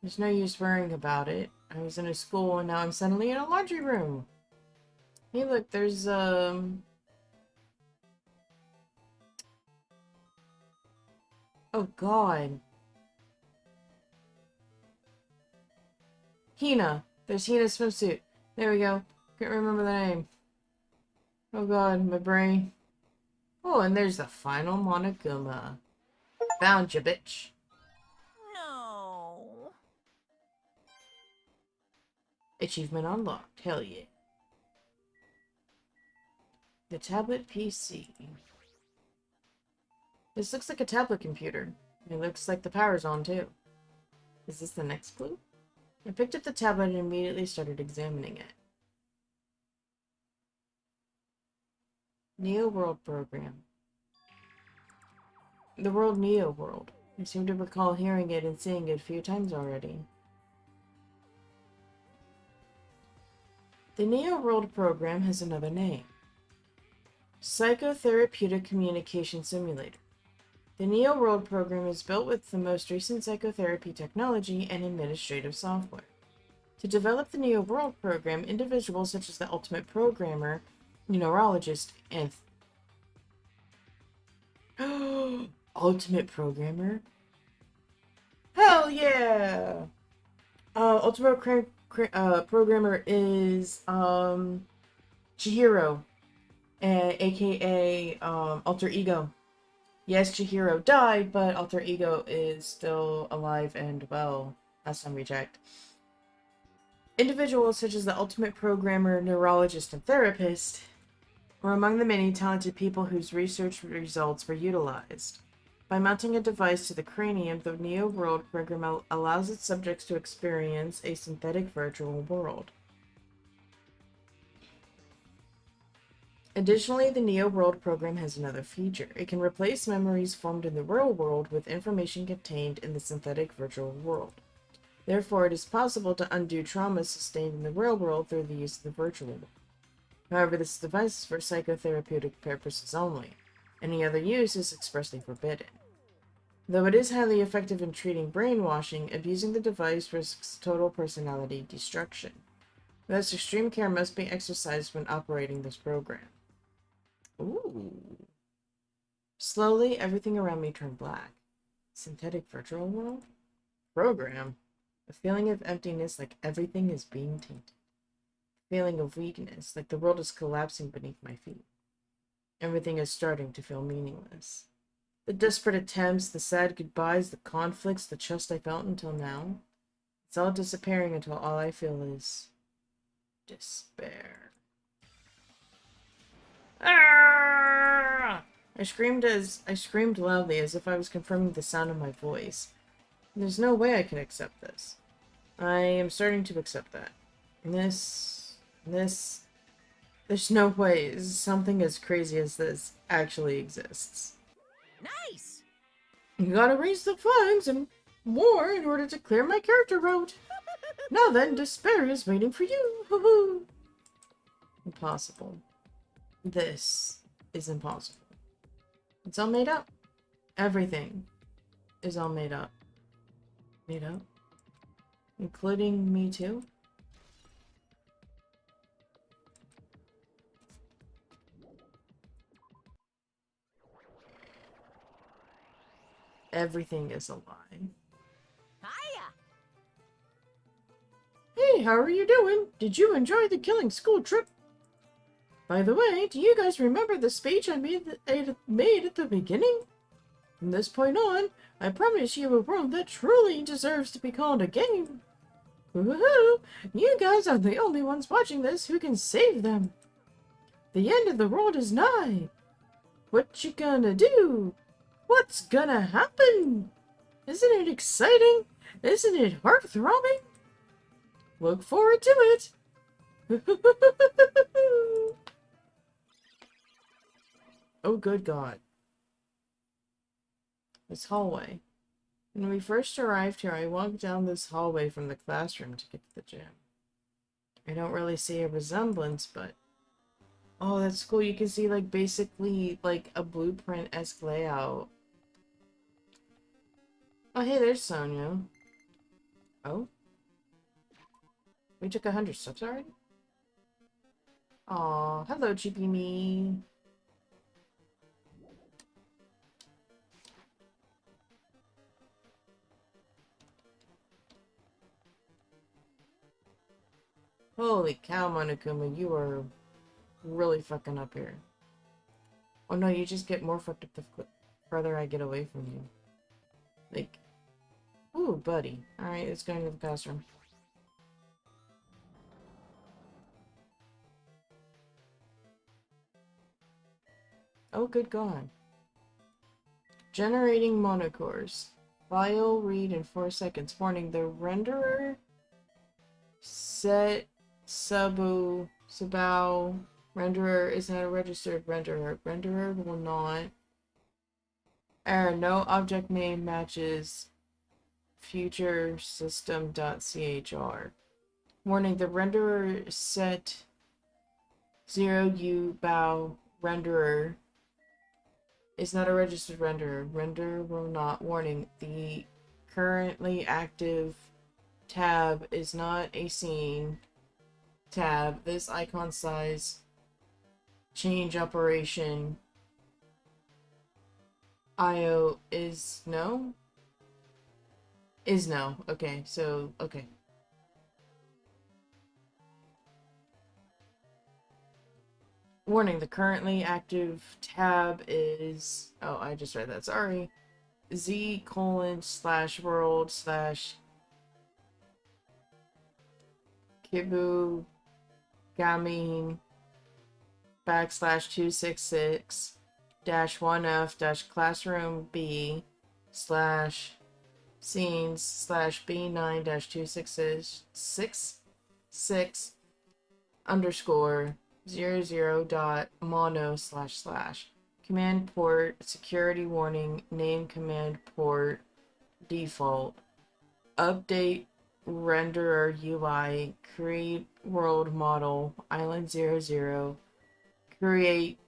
There's no use worrying about it. I was in a school and now I'm suddenly in a laundry room. Hey look, there's oh god. Hina. There's Hina's swimsuit. There we go. Can't remember the name. Oh god, my brain. Oh, and there's the final Monokuma. Found ya, bitch. No. Achievement unlocked. Hell yeah. The tablet PC. This looks like a tablet computer. It looks like the power's on too. Is this the next clue? I picked up the tablet and immediately started examining it. Neo World Program. The world Neo World. I seem to recall hearing it and seeing it a few times already. The Neo World Program has another name. Psychotherapeutic Communication Simulator. The Neo World Program is built with the most recent psychotherapy technology and administrative software. To develop the Neo World Program, individuals such as the Ultimate Programmer, Neurologist, and Ultimate Programmer? Hell yeah! Ultimate Programmer is Chihiro, aka Alter Ego. Yes, Chihiro died, but Alter Ego is still alive and well. Last time we checked. Individuals such as the Ultimate Programmer, Neurologist, and Therapist were among the many talented people whose research results were utilized. By mounting a device to the cranium, the Neo World Program allows its subjects to experience a synthetic virtual world. Additionally, the Neo World Program has another feature. It can replace memories formed in the real world with information contained in the synthetic virtual world. Therefore, it is possible to undo trauma sustained in the real world through the use of the virtual world. However, this device is for psychotherapeutic purposes only. Any other use is expressly forbidden. Though it is highly effective in treating brainwashing, abusing the device risks total personality destruction. Thus, extreme care must be exercised when operating this program. Ooh. Slowly, everything around me turned black. Synthetic virtual world? Program. A feeling of emptiness, like everything is being tainted. A feeling of weakness, like the world is collapsing beneath my feet. Everything is starting to feel meaningless. The desperate attempts, the sad goodbyes, the conflicts, the trust I felt until now. It's all disappearing until all I feel is despair. Ah! I screamed loudly as if I was confirming the sound of my voice. There's no way I can accept this. I am starting to accept that. This There's no way something as crazy as this actually exists. Nice! You gotta raise the flags and more in order to clear my character route. Now then, despair is waiting for you. Impossible. This is impossible. It's all made up. Everything is all made up. Made up? Including me too? Everything is a lie. Hiya! Hey, how are you doing? Did you enjoy the killing school trip? By the way, do you guys remember the speech I made at the beginning? From this point on, I promise you a world that truly deserves to be called a game. Woohoo! You guys are the only ones watching this who can save them. The end of the world is nigh. What you gonna do? What's gonna happen? Isn't it exciting? Isn't it heart-throbbing? Look forward to it. Oh, good God. This hallway. When we first arrived here, I walked down this hallway from the classroom to get to the gym. I don't really see a resemblance, but... Oh, that's cool. You can see, like, basically, like, a blueprint-esque layout. Oh, hey, there's Sonia. Oh? We took 100 steps already? Aw, hello, Chippy Me. Holy cow, Monokuma, you are really fucking up here. Oh no, you just get more fucked up the further I get away from you. Like, ooh, buddy. Alright, let's go into the classroom. Oh, good God. Generating monocores. File read in 4 seconds. Warning, the renderer set Sabao renderer is not a registered renderer. Renderer will not. Error, no object name matches future system.chr. Warning, the renderer set 0u bow renderer is not a registered renderer. Renderer will not. Warning, the currently active tab is not a scene tab. This icon size change operation IO is no? Is no. Okay, so, okay. Warning, the currently active tab is... Oh, I just read that, sorry. Z:/world/ Kibu Gamin \266 -1f classroom B /scenes /B9 266 underscore 00.mono / command port security warning name command port default update renderer UI create world model island 00 create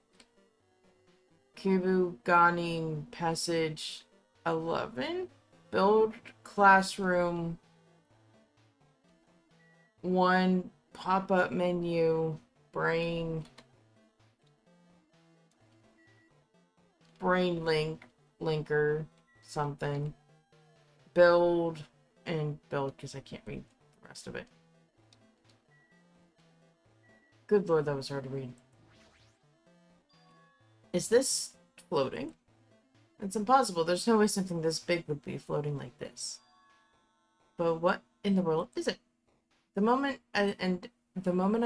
Kibu Ganin passage 11 build classroom 1 pop-up menu brain linker something build because I can't read the rest of it. Good lord, that was hard to read. Is this floating? It's impossible. There's no way something this big would be floating like this. But what in the world is it? The moment I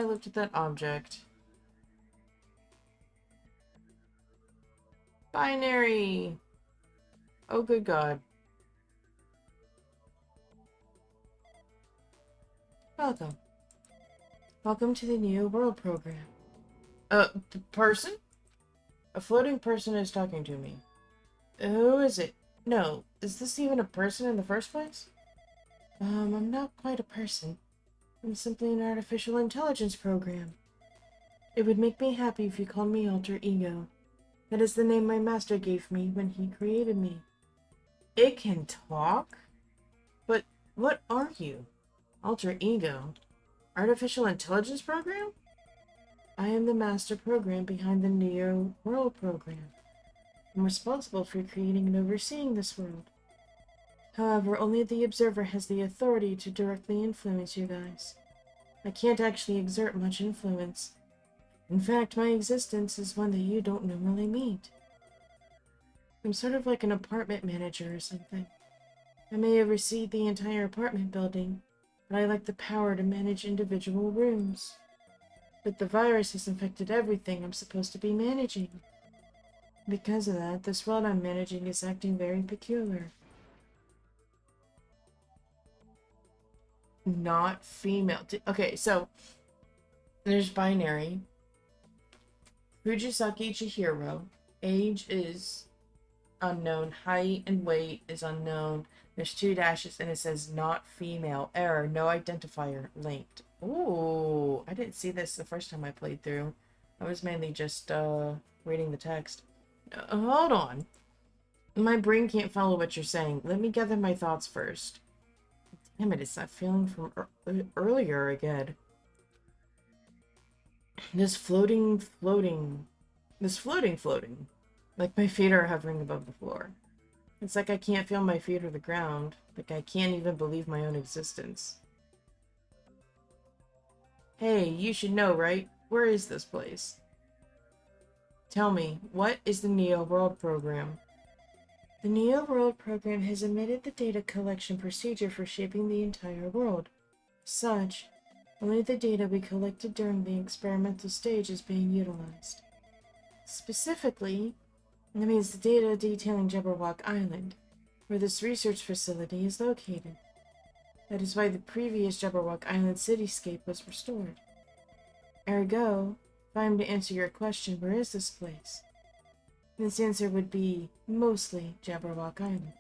looked at that object... Binary! Oh, good God. Welcome. Welcome to the New World program. Person? A floating person is talking to me. Who is it? No, is this even a person in the first place? I'm not quite a person. I'm simply an artificial intelligence program. It would make me happy if you called me Alter Ego. That is the name my master gave me when he created me. It can talk? But what are you? Alter Ego? Artificial intelligence program? I am the master program behind the Neo World program. I'm responsible for creating and overseeing this world. However, only the observer has the authority to directly influence you guys. I can't actually exert much influence. In fact, my existence is one that you don't normally meet. I'm sort of like an apartment manager or something. I may oversee the entire apartment building, but I lack the power to manage individual rooms. But the virus has infected everything I'm supposed to be managing. Because of that, this world I'm managing is acting very peculiar. Not female. Okay, so there's binary. Fujisaki Chihiro. Age is unknown. Height and weight is unknown. There's 2 dashes and it says not female. Error. No identifier linked. Ooh, I didn't see this the first time I played through. I was mainly just reading the text. Hold on. My brain can't follow what you're saying. Let me gather my thoughts first. Damn it, it's that feeling from earlier again. This floating. Like my feet are hovering above the floor. It's like I can't feel my feet or the ground. Like I can't even believe my own existence. Hey, you should know, right? Where is this place? Tell me, what is the Neo World program? The Neo World program has omitted the data collection procedure for shaping the entire world. Such, only the data we collected during the experimental stage is being utilized. Specifically, that means the data detailing Jabberwock Island, where this research facility is located. That is why the previous Jabberwock Island cityscape was restored. Ergo, if I am to answer your question, where is this place? This answer would be mostly Jabberwock Island.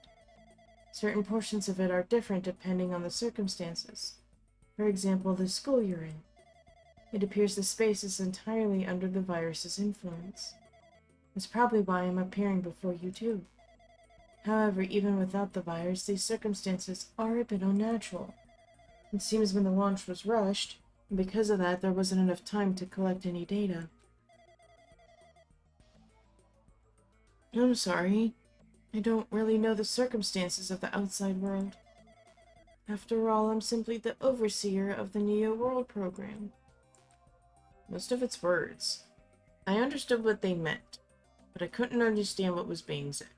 Certain portions of it are different depending on the circumstances. For example, the school you're in. It appears the space is entirely under the virus's influence. That's probably why I'm appearing before you too. However, even without the virus, these circumstances are a bit unnatural. It seems when the launch was rushed, and because of that, there wasn't enough time to collect any data. I'm sorry. I don't really know the circumstances of the outside world. After all, I'm simply the overseer of the Neo World program. Most of its words. I understood what they meant, but I couldn't understand what was being said.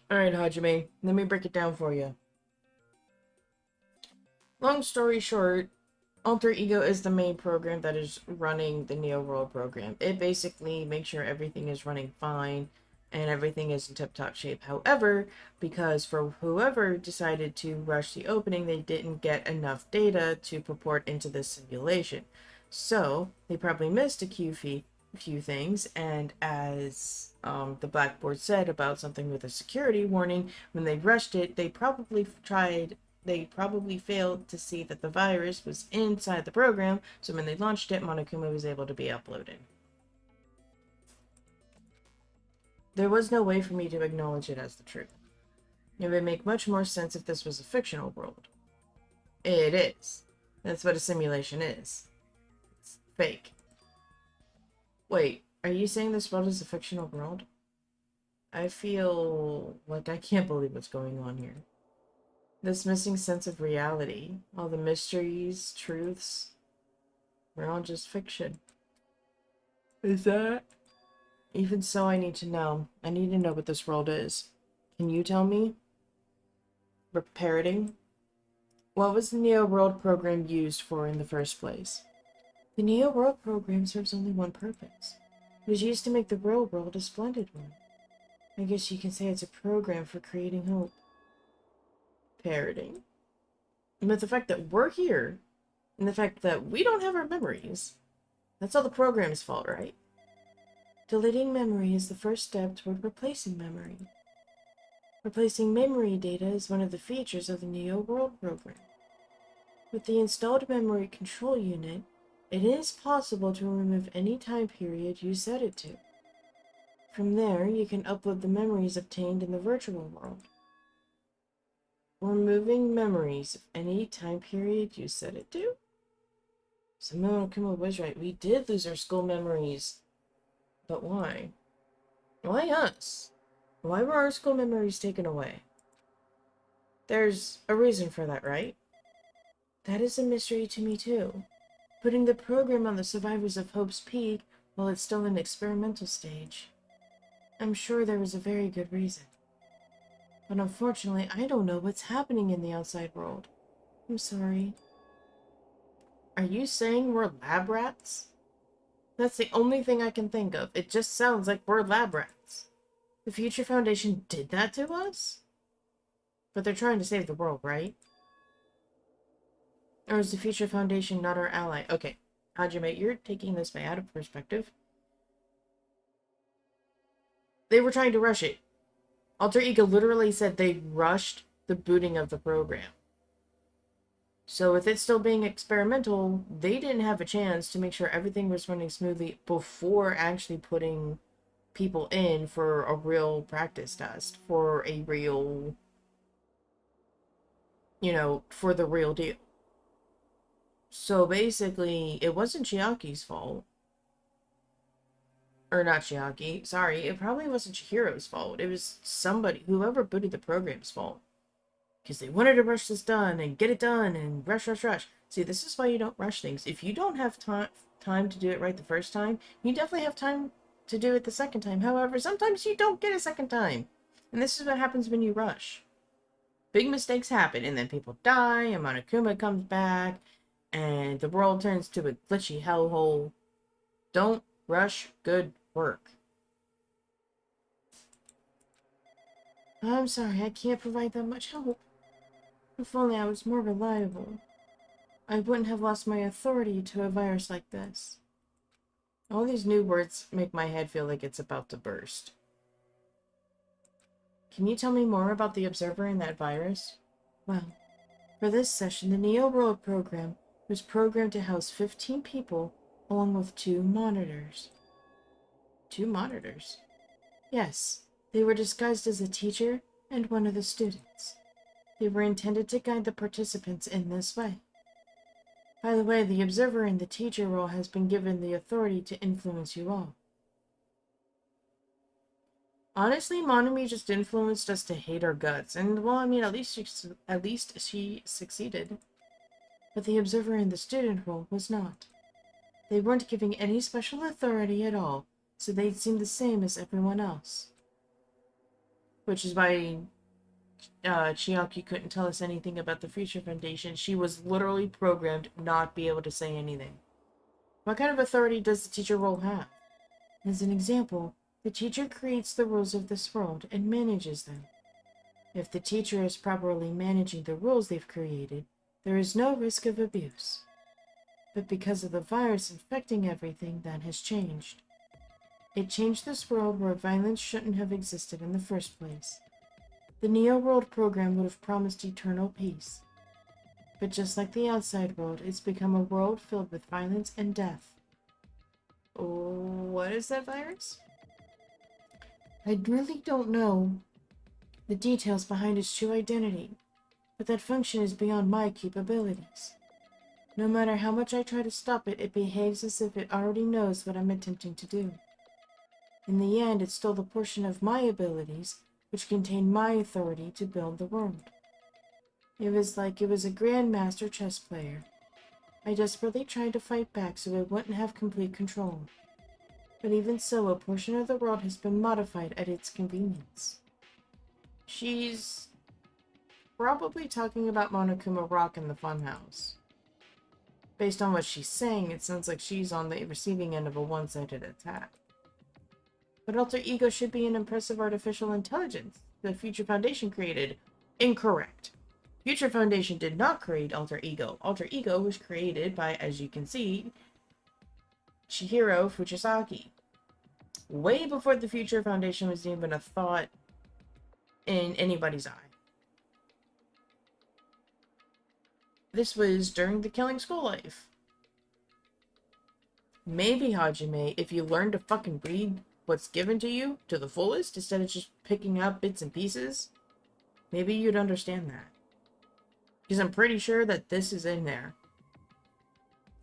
Alright, Hajime, let me break it down for you. Long story short, Alter Ego is the main program that is running the Neo World program. It basically makes sure everything is running fine and everything is in tip-top shape. However, because for whoever decided to rush the opening, they didn't get enough data to purport into this simulation. So, they probably missed a few things, and as the Blackboard said about something with a security warning, when they rushed it, they probably failed to see that the virus was inside the program, so when they launched it, Monokuma was able to be uploaded. There was no way for me to acknowledge it as the truth. It would make much more sense if this was a fictional world. It is. That's what a simulation is. It's fake. Wait, are you saying this world is a fictional world? I feel like I can't believe what's going on here. This missing sense of reality, all the mysteries, truths, they're all just fiction. Is that? Even so, I need to know. I need to know what this world is. Can you tell me? Parroting? What was the Neo World program used for in the first place? The Neo World program serves only one purpose. It was used to make the real world a splendid one. I guess you can say it's a program for creating hope. Parroting? But the fact that we're here, And the fact that we don't have our memories. That's all the program's fault, right? Deleting memory is the first step toward replacing memory. Replacing memory data is one of the features of the Neo World program. With the installed memory control unit, it is possible to remove any time period you set it to. From there, you can upload the memories obtained in the virtual world. Removing memories of any time period you set it to? So Monokuma was right. We did lose our school memories. But why? Why us? Why were our school memories taken away? There's a reason for that, right? That is a mystery to me too. Putting the program on the survivors of Hope's Peak while it's still in experimental stage. I'm sure there was a very good reason. But unfortunately, I don't know what's happening in the outside world. I'm sorry. Are you saying we're lab rats? That's the only thing I can think of. It just sounds like we're lab rats. The Future Foundation did that to us? But they're trying to save the world, right? Or is the Future Foundation not our ally? Okay, Hajime, you're taking this by out of perspective. They were trying to rush it. Alter Ego literally said they rushed the booting of the program. So with it still being experimental, they didn't have a chance to make sure everything was running smoothly before actually putting people in for a real practice test, for a real, for the real deal. So basically, it wasn't Chiaki's fault. Or not Chiaki, sorry, it probably wasn't Chihiro's fault. It was somebody, whoever booted the program's fault. Because they wanted to rush this done and get it done and rush, rush, rush. See, this is why you don't rush things. If you don't have time to do it right the first time, you definitely have time to do it the second time. However, sometimes you don't get a second time. And this is what happens when you rush. Big mistakes happen, and then people die, and Monokuma comes back, and the world turns to a glitchy hellhole. Don't rush good work. I'm sorry, I can't provide that much help. If only I was more reliable. I wouldn't have lost my authority to a virus like this. All these new words make my head feel like it's about to burst. Can you tell me more about the Observer and that virus? Well, for this session, the Neo World program was programmed to house 15 people along with 2 monitors. 2 monitors? Yes, they were disguised as a teacher and one of the students. They were intended to guide the participants in this way. By the way, the observer in the teacher role has been given the authority to influence you all. Honestly, Monami just influenced us to hate our guts, and well, I mean, at least she succeeded. But the observer in the student role was not. They weren't giving any special authority at all, so they'd seem the same as everyone else. Which is why Chiaki couldn't tell us anything about the Future Foundation. She was literally programmed not be able to say anything. What kind of authority does the teacher role have? As an example, the teacher creates the rules of this world and manages them. If the teacher is properly managing the rules they've created, there is no risk of abuse. But because of the virus infecting everything, that has changed. It changed this world where violence shouldn't have existed in the first place. The Neo World program would have promised eternal peace. But just like the outside world, it's become a world filled with violence and death. What is that virus? I really don't know the details behind its true identity, but that function is beyond my capabilities. No matter how much I try to stop it, it behaves as if it already knows what I'm attempting to do. In the end, it stole the portion of my abilities which contained my authority to build the world. It was like it was a grandmaster chess player. I desperately tried to fight back so it wouldn't have complete control. But even so, a portion of the world has been modified at its convenience. She's probably talking about Monokuma Rock in the funhouse. Based on what she's saying, it sounds like she's on the receiving end of a one-sided attack. But Alter Ego should be an impressive artificial intelligence the Future Foundation created. Incorrect. Future Foundation did not create Alter Ego. Alter Ego was created by, as you can see, Chihiro Fujisaki. Way before the Future Foundation was even a thought in anybody's eye. This was during the Killing School Life. Maybe, Hajime, if you learn to fucking read what's given to you to the fullest instead of just picking up bits and pieces, maybe you'd understand that. Because I'm pretty sure that this is in there.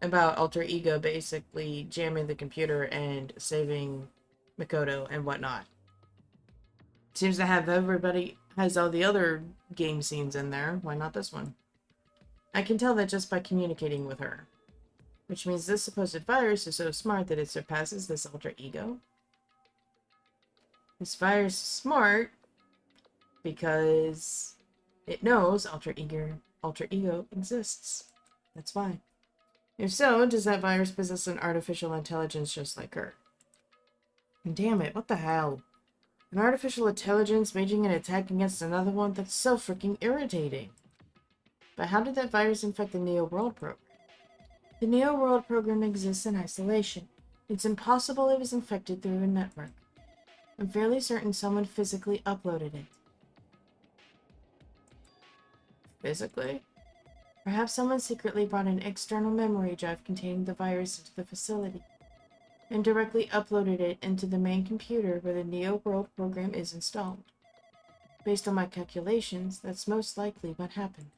About Alter Ego basically jamming the computer and saving Makoto and whatnot. Seems to have everybody, has all the other game scenes in there. Why not this one? I can tell that just by communicating with her. Which means this supposed virus is so smart that it surpasses this Alter Ego. This virus is smart because it knows Alter Ego exists. That's why. If so, does that virus possess an artificial intelligence just like her? And damn it, what the hell? An artificial intelligence waging an attack against another one? That's so freaking irritating. But how did that virus infect the Neo World program? The Neo World program exists in isolation. It's impossible it was infected through a network. I'm fairly certain someone physically uploaded it. Physically? Perhaps someone secretly brought an external memory drive containing the virus into the facility, and directly uploaded it into the main computer where the Neo World program is installed. Based on my calculations, that's most likely what happened.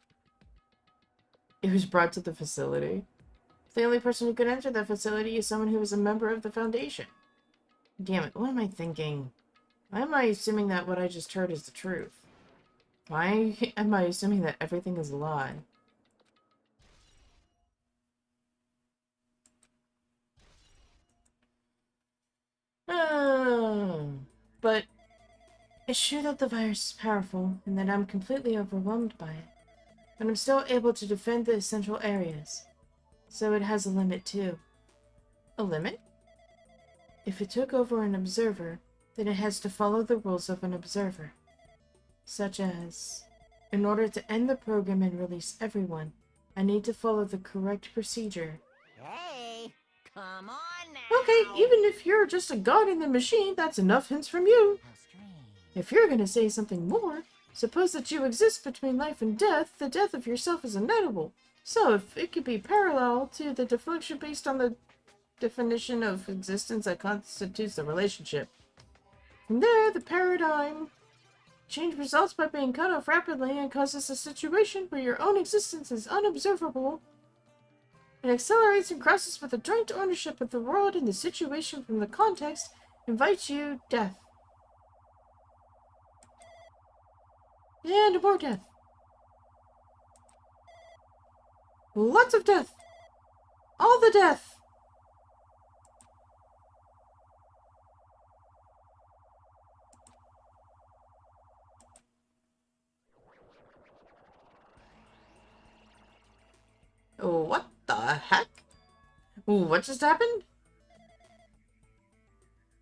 It was brought to the facility? The only person who could enter that facility is someone who is a member of the Foundation. Damn it, what am I thinking? Why am I assuming that what I just heard is the truth? Why am I assuming that everything is a lie? But it's true that the virus is powerful, and that I'm completely overwhelmed by it. But I'm still able to defend the essential areas. So it has a limit too. A limit? If it took over an observer, then it has to follow the rules of an observer. Such as, in order to end the program and release everyone, I need to follow the correct procedure. Hey, come on now. Okay, even if you're just a god in the machine, that's enough hints from you. How strange. If you're gonna say something more, suppose that you exist between life and death, the death of yourself is inevitable. So, if it could be parallel to the deflection based on the definition of existence that constitutes the relationship. From there, the paradigm change results by being cut off rapidly and causes a situation where your own existence is unobservable. It accelerates and crosses with the joint ownership of the world, and the situation from the context invites you death. And more death. Lots of death. All the death. What the heck? What just happened?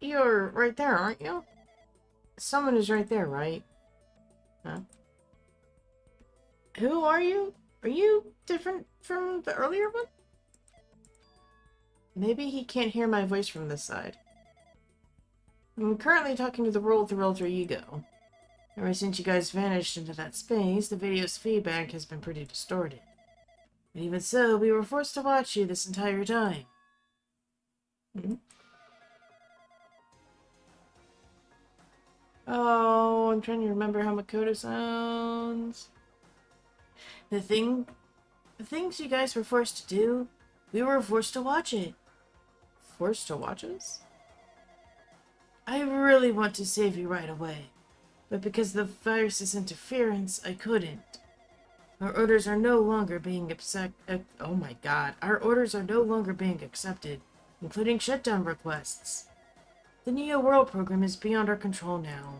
You're right there, aren't you? Someone is right there, right? Huh? Who are you? Are you different from the earlier one? Maybe he can't hear my voice from this side. I'm currently talking to the world through Alter Ego. Ever since you guys vanished into that space, the video's feedback has been pretty distorted. But even so, we were forced to watch you this entire time. Oh, I'm trying to remember how Makoto sounds. The things you guys were forced to do, we were forced to watch it. Forced to watch us? I really want to save you right away, but because of the virus's interference, I couldn't. Our orders are no longer being oh my god. Our orders are no longer being accepted, including shutdown requests. The Neo World program is beyond our control now.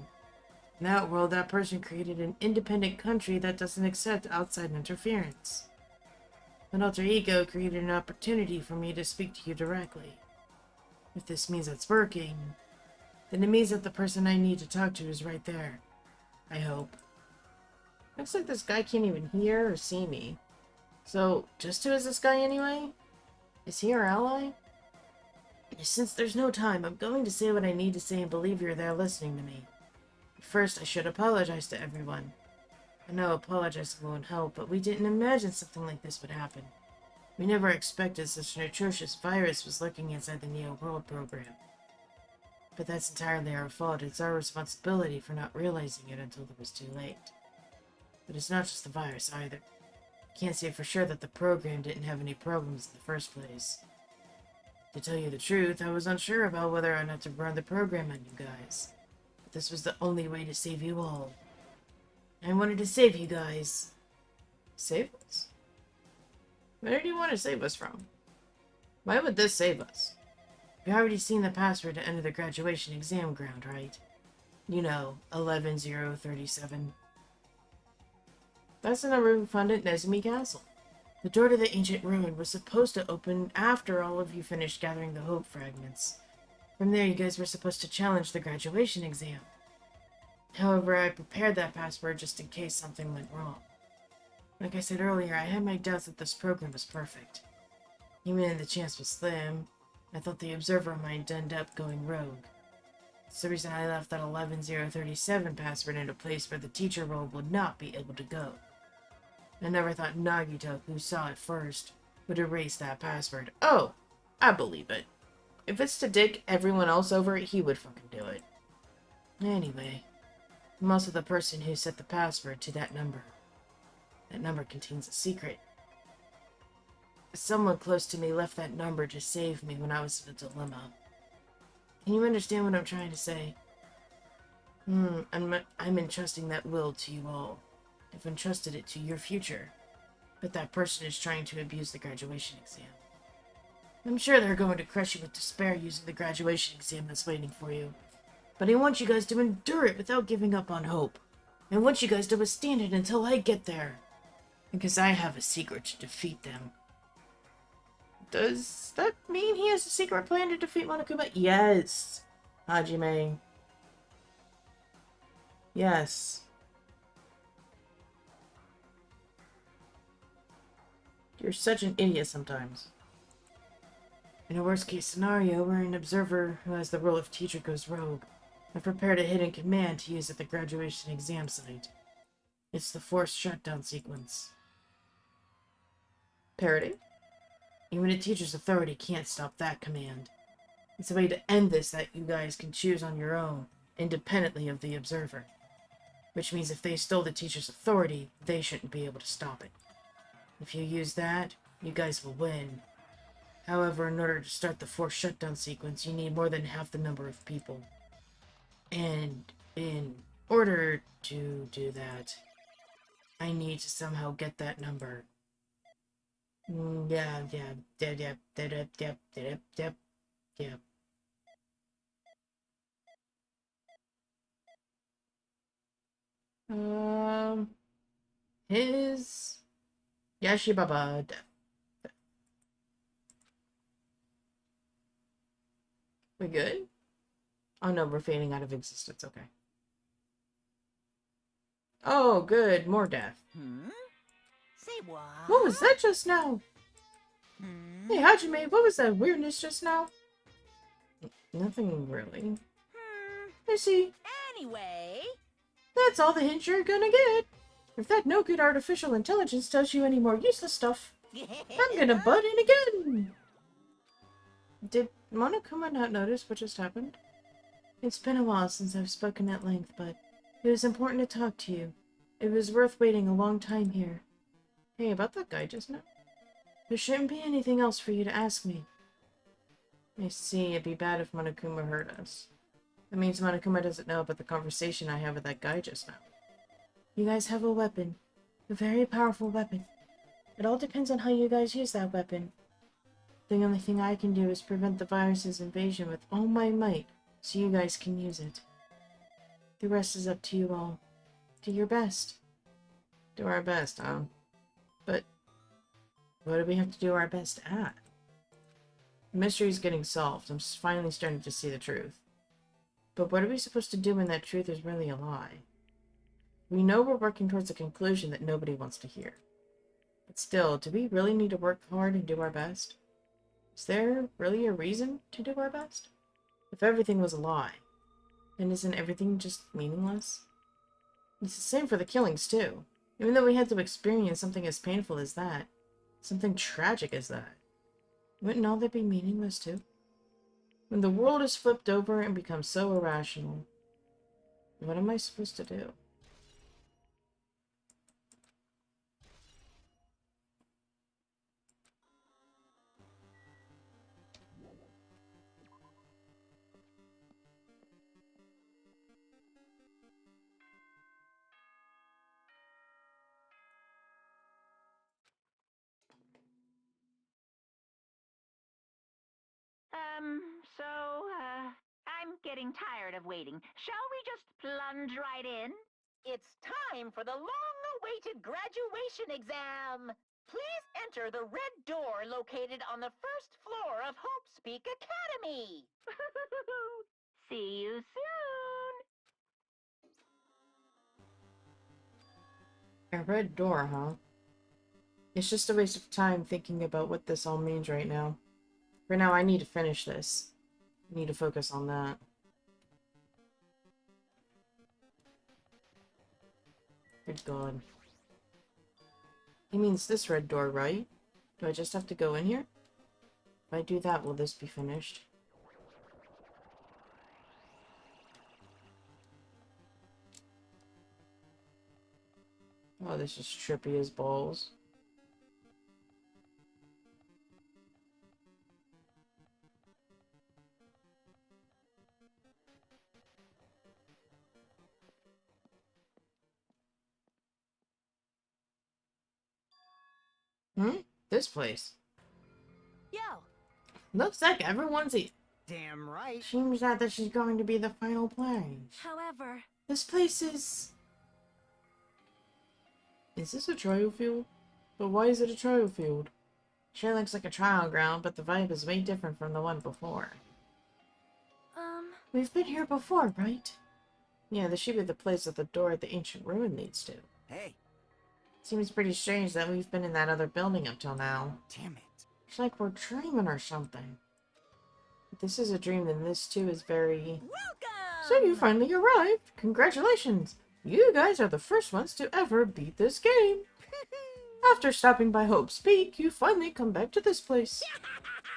In that world, that person created an independent country that doesn't accept outside interference. An Alter Ego created an opportunity for me to speak to you directly. If this means it's working, then it means that the person I need to talk to is right there. I hope. Looks like this guy can't even hear or see me. So, just who is this guy anyway? Is he our ally? Since there's no time, I'm going to say what I need to say and believe you're there listening to me. First, I should apologize to everyone. I know apologizing won't help, but we didn't imagine something like this would happen. We never expected such an atrocious virus was lurking inside the Neo World program. But that's entirely our fault. It's our responsibility for not realizing it until it was too late. But it's not just the virus either. Can't say for sure that the program didn't have any problems in the first place. To tell you the truth, I was unsure about whether or not to run the program on you guys. But this was the only way to save you all. I wanted to save you guys. Save us? Where do you want to save us from? Why would this save us? You've already seen the password to enter the graduation exam ground, right? You know, 11037. That's the number we found at Nezumi Castle. The door to the ancient ruin was supposed to open after all of you finished gathering the hope fragments. From there, you guys were supposed to challenge the graduation exam. However, I prepared that password just in case something went wrong. Like I said earlier, I had my doubts that this program was perfect. Even if the chance was slim, I thought the observer might end up going rogue. That's the reason I left that 11037 password in a place where the teacher role would not be able to go. I never thought Nagito, who saw it first, would erase that password. Oh, I believe it. If it's to dick everyone else over, he would fucking do it. Anyway, I'm also the person who set the password to that number. That number contains a secret. Someone close to me left that number to save me when I was in a dilemma. Can you understand what I'm trying to say? I'm entrusting that will to you all. I've entrusted it to your future. But that person is trying to abuse the graduation exam. I'm sure they're going to crush you with despair using the graduation exam that's waiting for you. But I want you guys to endure it without giving up on hope. I want you guys to withstand it until I get there. Because I have a secret to defeat them. Does that mean he has a secret plan to defeat Monokuma? Yes, Hajime. Yes. You're such an idiot sometimes. In a worst-case scenario, where an observer who has the role of teacher goes rogue, I've prepared a hidden command to use at the graduation exam site. It's the forced shutdown sequence. Parody? Even a teacher's authority can't stop that command. It's a way to end this that you guys can choose on your own, independently of the observer. Which means if they stole the teacher's authority, they shouldn't be able to stop it. If you use that, you guys will win. However, in order to start the forced shutdown sequence, you need more than half the number of people. And in order to do that, I need to somehow get that number. Yeah. His Yashibaba death. We good? Oh no, we're fading out of existence. Okay. Oh, good. More death. Say what? What was that just now? Hey, Hajime, what was that weirdness just now? Nothing really. I see. Anyway. That's all the hint you're gonna get. If that no good artificial intelligence tells you any more useless stuff, I'm gonna butt in again. Did Monokuma not notice what just happened? It's been a while since I've spoken at length, but it was important to talk to you. It was worth waiting a long time here. Hey, about that guy just now? There shouldn't be anything else for you to ask me. I see. It'd be bad if Monokuma heard us. That means Monokuma doesn't know about the conversation I had with that guy just now. You guys have a weapon. A very powerful weapon. It all depends on how you guys use that weapon. The only thing I can do is prevent the virus's invasion with all my might, so you guys can use it. The rest is up to you all. Do your best. Do our best, huh? But what do we have to do our best at? The mystery's getting solved. I'm finally starting to see the truth. But what are we supposed to do when that truth is really a lie? We know we're working towards a conclusion that nobody wants to hear. But still, do we really need to work hard and do our best? Is there really a reason to do our best? If everything was a lie, then isn't everything just meaningless? It's the same for the killings, too. Even though we had to experience something as painful as that, something tragic as that, wouldn't all that be meaningless, too? When the world is flipped over and becomes so irrational, what am I supposed to do? I'm getting tired of waiting. Shall we just plunge right in? It's time for the long-awaited graduation exam. Please enter the red door located on the first floor of Hope's Peak Academy. See you soon. A red door, huh? It's just a waste of time thinking about what this all means right now. For now, I need to finish this. I need to focus on that. Good God. He means this red door, right? Do I just have to go in here? If I do that, will this be finished? Oh, this is trippy as balls. This place. Yo. Looks like everyone's here. Damn right. Seems that this is going to be the final play. However, This place is... Is this a trial field? But why is it a trial field? Sure looks like a trial ground, but the vibe is way different from the one before. We've been here before, right? Yeah, this should be the place that the door at the ancient ruin leads to. Hey, Seems pretty strange that we've been in that other building up till now. damn it. It's like we're dreaming or something. If this is a dream, then this too is very... welcome. So you finally arrived! Congratulations! You guys are the first ones to ever beat this game! After stopping by Hope's Peak, you finally come back to this place.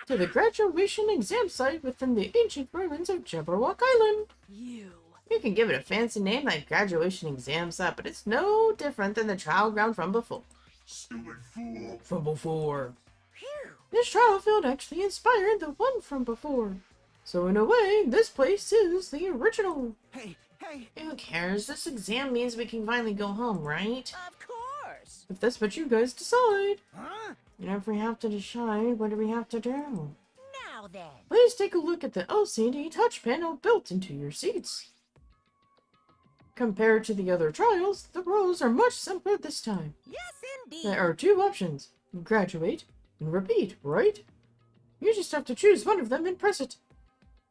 To the graduation exam site within the ancient ruins of Jabberwock Island. You. You can give it a fancy name like graduation exam site, but it's no different than the trial ground from before. Stupid fool. From before. Phew. This trial field actually inspired the one from before. So in a way, this place is the original. Hey, Who cares? This exam means we can finally go home, right? Of course. If that's what you guys decide. huh? And if we have to decide, what do we have to do? Now then. Please take a look at the LCD touch panel built into your seats. Compared to the other trials, the rules are much simpler this time. Yes, indeed. There are two options, graduate and repeat, right? You just have to choose one of them and press it.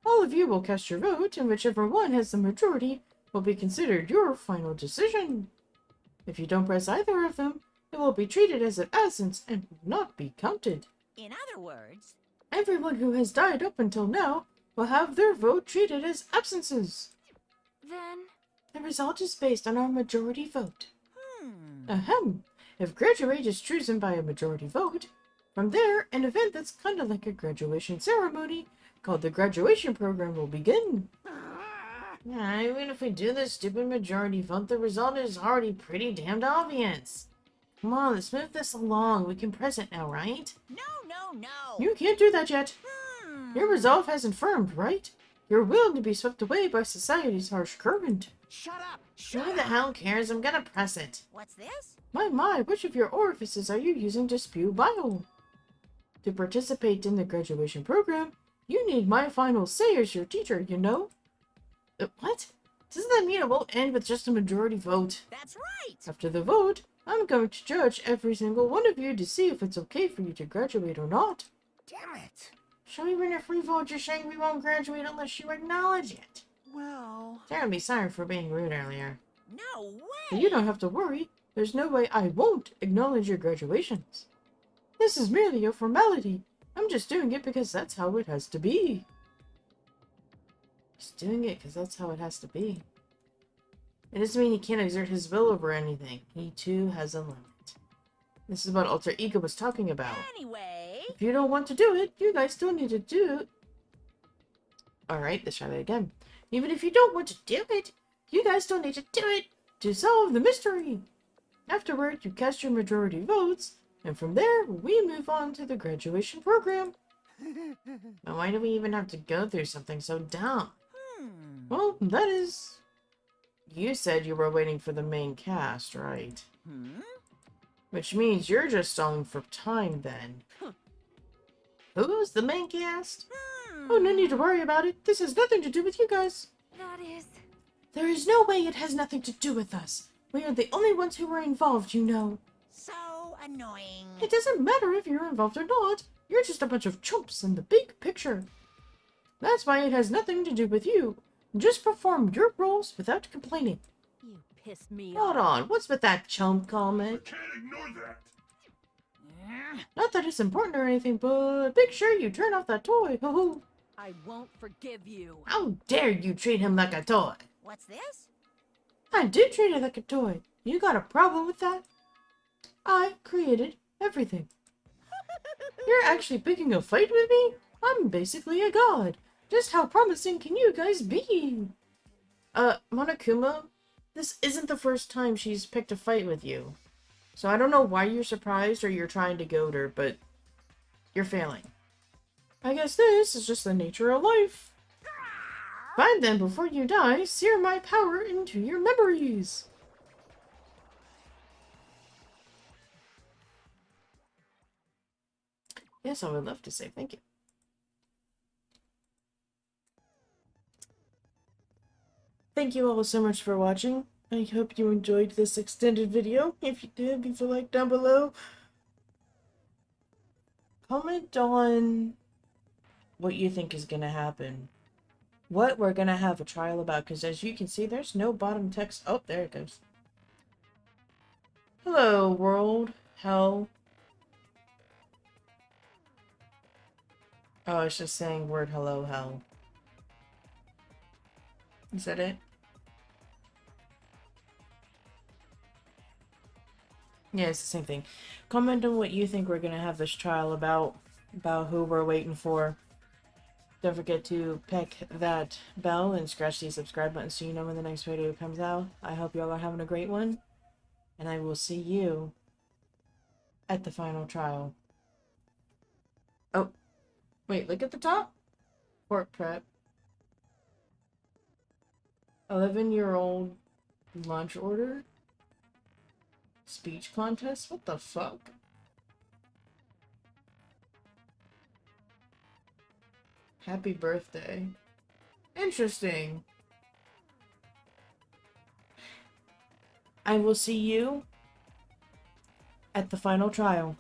All of you will cast your vote, and whichever one has the majority will be considered your final decision. If you don't press either of them, it will be treated as an absence and will not be counted. In other words, Everyone who has died up until now will have their vote treated as absences. then. The result is based on our majority vote. Hmm. Ahem. If graduate is chosen by a majority vote, from there, an event that's kind of like a graduation ceremony, called the graduation program, will begin. Yeah, even if we do this stupid majority vote, the result is already pretty damned obvious. Come on, let's move this along. We can press it now, right? No. You can't do that yet. Hmm. Your resolve hasn't firmed, right? You're willing to be swept away by society's harsh current. Shut up! Who the hell cares? I'm gonna press it. What's this? My, which of your orifices are you using to spew bile? To participate in the graduation program, you need my final say as your teacher, you know? What? Doesn't that mean it won't end with just a majority vote? That's right. After the vote, I'm going to judge every single one of you to see if it's okay for you to graduate or not. Damn it! So even if we vote, you're saying we won't graduate unless you acknowledge it. Well... Terribly sorry for being rude earlier. No way! But you don't have to worry. There's no way I won't acknowledge your graduations. This is merely a formality. I'm just doing it because that's how it has to be. Just doing it because that's how it has to be. It doesn't mean he can't exert his will over anything. He too has a limit. This is what Alter Ego was talking about. Anyway... If you don't want to do it, you guys still need to do it. Alright, let's try that again. Even if you don't want to do it, you guys still need to do it to solve the mystery. Afterward, you cast your majority votes, and from there, we move on to the graduation program. Now, why do we even have to go through something so dumb? Well, that is... You said you were waiting for the main cast, right? Which means you're just stalling for time, then. Who's the main cast? Oh, no need to worry about it. This has nothing to do with you guys. That is... There is no way it has nothing to do with us. We are the only ones who were involved, you know. so annoying. It doesn't matter if you're involved or not. You're just a bunch of chumps in the big picture. That's why it has nothing to do with you. Just perform your roles without complaining. You pissed me Hold on, what's with that chump comment? Can't ignore that. Not that it's important or anything, but make sure you turn off that toy. Ho-ho. I won't forgive you. How dare you treat him like a toy? What's this? I did treat it like a toy. You got a problem with that? I created everything. You're actually picking a fight with me? I'm basically a god. Just how promising can you guys be? Monokuma, this isn't the first time she's picked a fight with you. So I don't know why you're surprised or you're trying to goad her, but you're failing. I guess this is just the nature of life. Fine then, before you die, sear my power into your memories. Yes, I would love to say thank you. Thank you all so much for watching. I hope you enjoyed this extended video. If you did, leave a like down below. Comment on what you think is going to happen. What we're going to have a trial about, because as you can see, there's no bottom text. Oh, there it goes. Hello, world. Hell. Oh, it's just saying word hello, hell. Is that it? Yeah, it's the same thing. Comment on what you think we're gonna have this trial about who we're waiting for. Don't forget to peck that bell and scratch the subscribe button so you know when the next video comes out. I hope you all are having a great one, and I will see you at the final trial. Oh, wait, look at the top. Pork prep. 11-year-old lunch order. Speech contest? What the fuck? Happy birthday. Interesting. I will see you at the final trial.